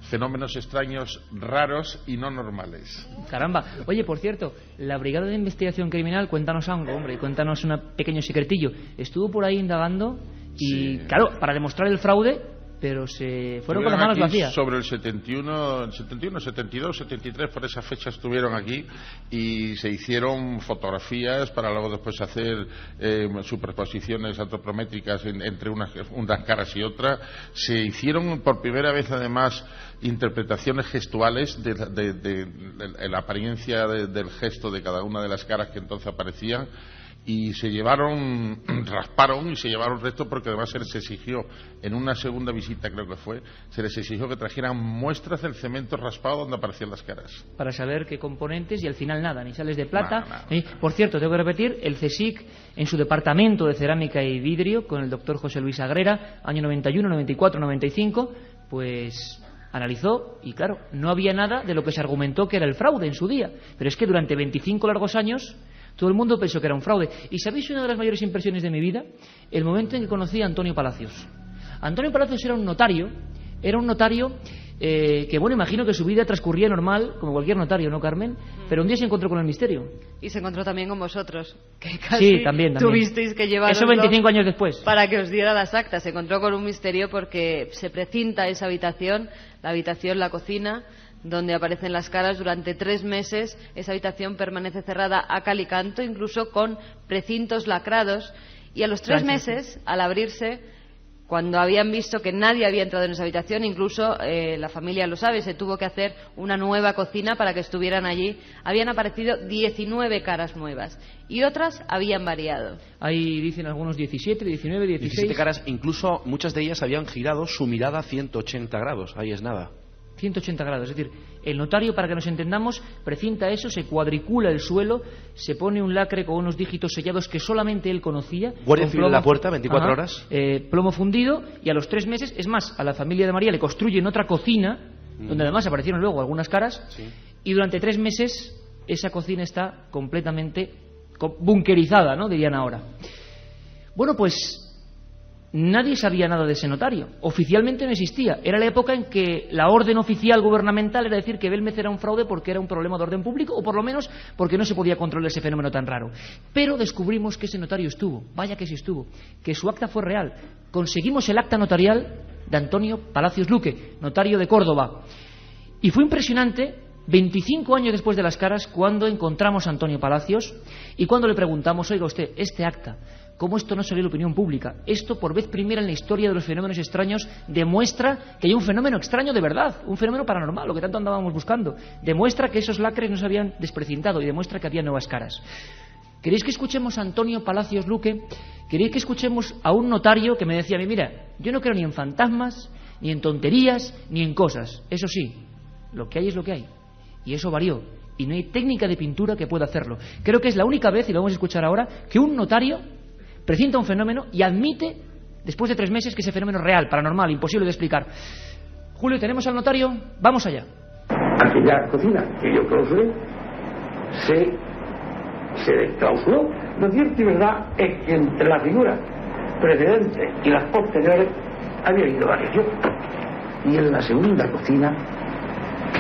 fenómenos extraños, raros y no normales. Caramba. Oye, por cierto, la Brigada de Investigación Criminal, cuéntanos algo, hombre, cuéntanos un pequeño secretillo. Estuvo por ahí indagando y, sí, claro, para demostrar el fraude, pero se fueron con las manos vacías. Sobre el 71, 72, 73, por esa fecha estuvieron aquí y se hicieron fotografías para luego después hacer superposiciones antropométricas entre unas caras y otras. Se hicieron por primera vez, además, interpretaciones gestuales de la apariencia del gesto de cada una de las caras que entonces aparecían. Y rasparon y se llevaron el resto, porque además se les exigió, en una segunda visita creo que fue, se les exigió que trajeran muestras del cemento raspado donde aparecían las caras. Para saber qué componentes, y al final nada, ni sales de plata. Nada. Por cierto, tengo que repetir, el CSIC en su departamento de cerámica y vidrio, con el doctor José Luis Agrera, año 91, 94, 95, pues analizó y claro, no había nada de lo que se argumentó que era el fraude en su día. Pero es que durante 25 largos años todo el mundo pensó que era un fraude. ¿Y sabéis una de las mayores impresiones de mi vida? El momento en que conocí a Antonio Palacios. Antonio Palacios era un notario que, bueno, imagino que su vida transcurría normal, como cualquier notario, ¿no, Carmen? Pero un día se encontró con el misterio. Y se encontró también con vosotros, que casi sí, también. tuvisteis que llevaroslo. Eso 25 años después. Para que os diera las actas. Se encontró con un misterio porque se precinta esa habitación, la cocina, donde aparecen las caras durante 3 meses. Esa habitación permanece cerrada a cal y canto, incluso con precintos lacrados, y a los 3 meses, al abrirse, Cuando habían visto que nadie había entrado en esa habitación, incluso la familia lo sabe, se tuvo que hacer una nueva cocina para que estuvieran allí. Habían aparecido 19 caras nuevas y otras habían variado. Ahí dicen algunos 17, 19, 16... 17 caras, incluso muchas de ellas habían girado su mirada a 180 grados, ahí es nada. 180 grados, es decir, el notario, para que nos entendamos, precinta eso, se cuadricula el suelo, se pone un lacre con unos dígitos sellados que solamente él conocía. Guardia civil en la puerta, 24 horas. Plomo fundido, y a los 3 meses, es más, a la familia de María le construyen otra cocina, donde además aparecieron luego algunas caras, y durante 3 meses esa cocina está completamente bunkerizada, ¿no?, dirían ahora. Bueno, pues nadie sabía nada de ese notario. Oficialmente no existía. Era la época en que la orden oficial gubernamental era decir que Belmez era un fraude porque era un problema de orden público, o por lo menos porque no se podía controlar ese fenómeno tan raro. Pero descubrimos que ese notario estuvo, vaya que sí estuvo, que su acta fue real. Conseguimos el acta notarial de Antonio Palacios Luque, notario de Córdoba. Y fue impresionante, 25 años después de las caras, cuando encontramos a Antonio Palacios y cuando le preguntamos: oiga usted, este acta, ¿cómo esto no salió a la opinión pública? Esto, por vez primera en la historia de los fenómenos extraños, demuestra que hay un fenómeno extraño de verdad, un fenómeno paranormal, lo que tanto andábamos buscando. Demuestra que esos lacres no se habían desprecintado y demuestra que había nuevas caras. ¿Queréis que escuchemos a Antonio Palacios Luque? ¿Queréis que escuchemos a un notario que me decía a mí: mira, yo no creo ni en fantasmas, ni en tonterías, ni en cosas? Eso sí, lo que hay es lo que hay. Y eso varió. Y no hay técnica de pintura que pueda hacerlo. Creo que es la única vez, y lo vamos a escuchar ahora, que un notario precinta un fenómeno y admite, después de 3 meses, que ese fenómeno es real, paranormal, imposible de explicar. Julio, ¿tenemos al notario? Vamos allá. Aquella cocina que yo clausuré se clausuró. Lo cierto y verdad es que entre las figuras precedentes y las posteriores había habido variación. Y en la segunda cocina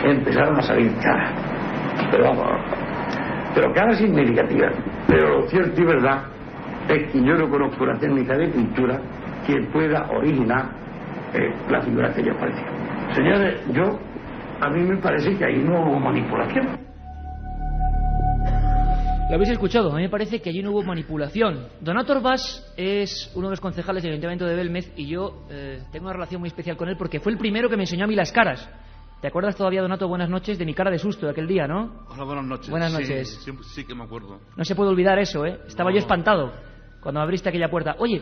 empezaron a salir caras. Pero vamos, pero caras significativas. Pero lo cierto y verdad es que yo no conozco la técnica de pintura que pueda originar la figura que ya apareció. Señores, a mí me parece que ahí no hubo manipulación. Lo habéis escuchado, a mí me parece que allí no hubo manipulación. Donato Orbás es uno de los concejales del Ayuntamiento de Belmez y yo tengo una relación muy especial con él porque fue el primero que me enseñó a mí las caras. ¿Te acuerdas todavía, Donato, buenas noches, de mi cara de susto de aquel día, no? Hola, buenas noches. Buenas noches. Sí que me acuerdo. No se puede olvidar eso, ¿eh? Estaba yo espantado cuando abriste aquella puerta. Oye,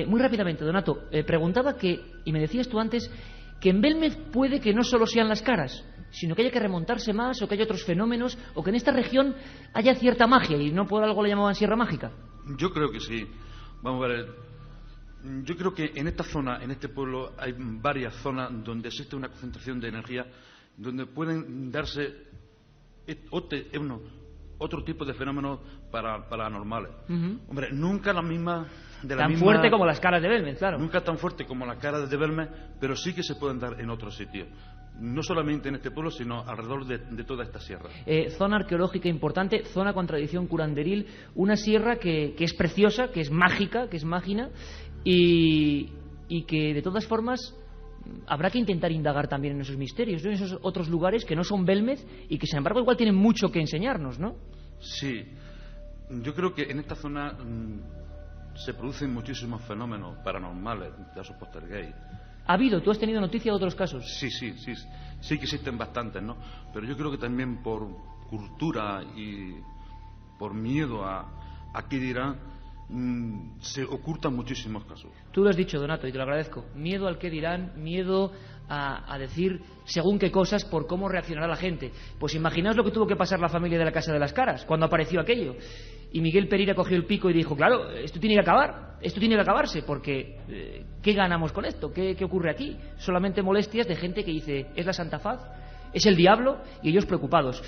muy rápidamente, Donato, preguntaba y me decías tú antes, que en Belmez puede que no solo sean las caras, sino que haya que remontarse más, o que haya otros fenómenos, o que en esta región haya cierta magia, y no por algo le llamaban Sierra Mágica. Yo creo que sí. Vamos a ver, yo creo que en esta zona, en este pueblo, hay varias zonas donde existe una concentración de energía, donde pueden darse otro tipo de fenómenos paranormales. Hombre, nunca la misma... Tan fuerte como las caras de Belmez, claro. Nunca tan fuerte como las caras de Belmez, pero sí que se pueden dar en otros sitios. No solamente en este pueblo, sino alrededor de toda esta sierra. Zona arqueológica importante, zona con tradición curanderil, una sierra que es preciosa, que es mágica, que es mágina, y que de todas formas habrá que intentar indagar también en esos misterios, ¿no? En esos otros lugares que no son Belmez y que sin embargo igual tienen mucho que enseñarnos, ¿no? Sí, yo creo que en esta zona se producen muchísimos fenómenos paranormales, casos poltergeist. ¿Ha habido? ¿Tú has tenido noticia de otros casos? Sí que existen bastantes, ¿no? Pero yo creo que también por cultura y por miedo a qué dirán, se ocultan muchísimos casos. Tú lo has dicho, Donato, y te lo agradezco. Miedo al qué dirán, miedo a decir según qué cosas por cómo reaccionará la gente. Pues imaginaos lo que tuvo que pasar la familia de la Casa de las Caras cuando apareció aquello. Y Miguel Pereira cogió el pico y dijo, claro, esto tiene que acabar, esto tiene que acabarse, porque ¿qué ganamos con esto? ¿Qué ocurre aquí? Solamente molestias de gente que dice, es la Santa Faz, es el diablo, y ellos preocupados.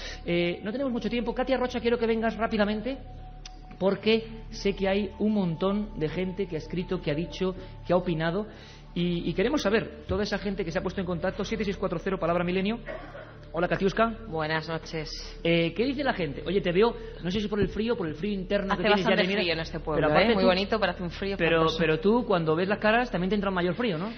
No tenemos mucho tiempo. Katia Rocha, quiero que vengas rápidamente, porque sé que hay un montón de gente que ha escrito, que ha dicho, que ha opinado, y queremos saber, toda esa gente que se ha puesto en contacto, 7640 palabra milenio. Hola, Katiuska. Buenas noches. ¿Qué dice la gente? Oye, te veo, no sé si por el frío interno hace que tienes. Hace bastante frío en este pueblo, pero muy bonito, pero hace un frío. Pero tú, cuando ves las caras, también te entra un mayor frío, ¿no?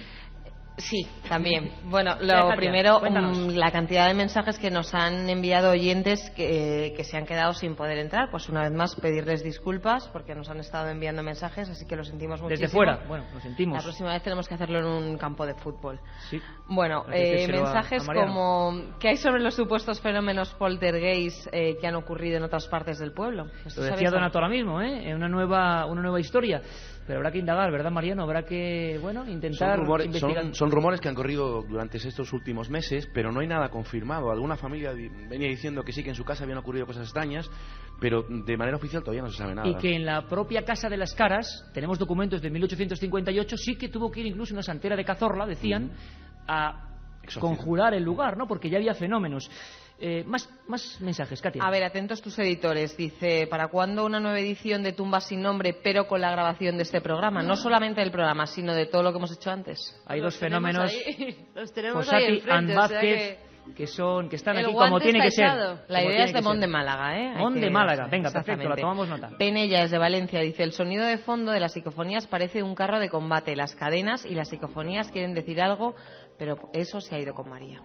Sí, también. Bueno, lo Katia, primero, cuéntanos. la cantidad de mensajes que nos han enviado oyentes que se han quedado sin poder entrar. Pues una vez más pedirles disculpas porque nos han estado enviando mensajes, así que lo sentimos muchísimo. Desde fuera, bueno, lo sentimos. La próxima vez tenemos que hacerlo en un campo de fútbol. Sí. Bueno, mensajes como ¿qué hay sobre los supuestos fenómenos poltergeist que han ocurrido en otras partes del pueblo? Lo decía Donato ahora mismo, una nueva historia. Pero habrá que indagar, ¿verdad, Mariano? Habrá que, bueno, intentar investigar. Son rumores que han corrido durante estos últimos meses, pero no hay nada confirmado. Alguna familia venía diciendo que sí, que en su casa habían ocurrido cosas extrañas, pero de manera oficial todavía no se sabe nada. Y que en la propia Casa de las Caras, tenemos documentos de 1858, sí que tuvo que ir incluso una santera de Cazorla, decían, a conjurar el lugar, ¿no? Porque ya había fenómenos. Más mensajes, Katia. A ver, atentos tus editores. Dice, ¿para cuándo una nueva edición de Tumbas sin nombre, pero con la grabación de este programa? No solamente del programa, sino de todo lo que hemos hecho antes. Hay dos fenómenos, Los tenemos Fossati ahí enfrente, y o sea Vázquez, que están el aquí como guante tiene que está ser. echado. La idea es de Mon de Málaga, ¿eh? Mon de Málaga, venga, perfecto, la Exactamente. tomamos nota. Penella es de Valencia, dice, el sonido de fondo de las psicofonías parece un carro de combate. Las cadenas y las psicofonías quieren decir algo, pero eso se ha ido con María.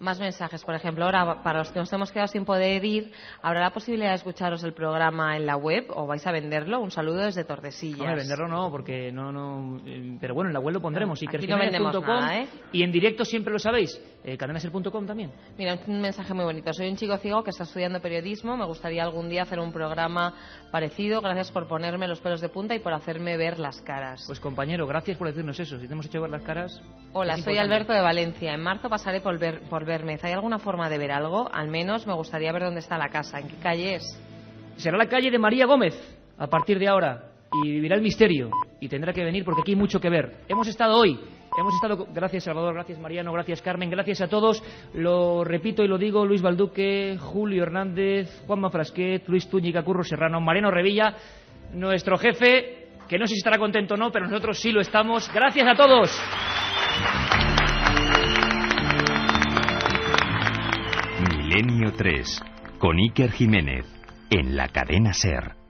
Más mensajes, por ejemplo, ahora para los que nos hemos quedado sin poder ir, ¿habrá la posibilidad de escucharos el programa en la web o vais a venderlo? Un saludo desde Tordesillas. No, venderlo no, porque no, pero bueno, en la web lo pondremos. Aquí no vendemos nada, ¿eh? Y en directo siempre lo sabéis, cadenaser.com también. Mira, un mensaje muy bonito. Soy un chico ciego que está estudiando periodismo. Me gustaría algún día hacer un programa parecido. Gracias por ponerme los pelos de punta y por hacerme ver las caras. Pues compañero, gracias por decirnos eso. Si te hemos hecho ver las caras... Hola, soy Alberto de Valencia. En marzo pasaré por Bermez. ¿Hay alguna forma de ver algo? Al menos me gustaría ver dónde está la casa. ¿En qué calle es? Será la calle de María Gómez a partir de ahora. Y vivirá el misterio. Y tendrá que venir porque aquí hay mucho que ver. Hemos estado hoy. Gracias Salvador, gracias Mariano, gracias Carmen, gracias a todos. Lo repito y lo digo: Luis Balduque, Julio Hernández, Juanma Frasquet, Luis Túñiga, Curro Serrano, Mariano Revilla, nuestro jefe, que no sé si estará contento o no, pero nosotros sí lo estamos. Gracias a todos. Milenio 3, con Iker Jiménez, en la cadena SER.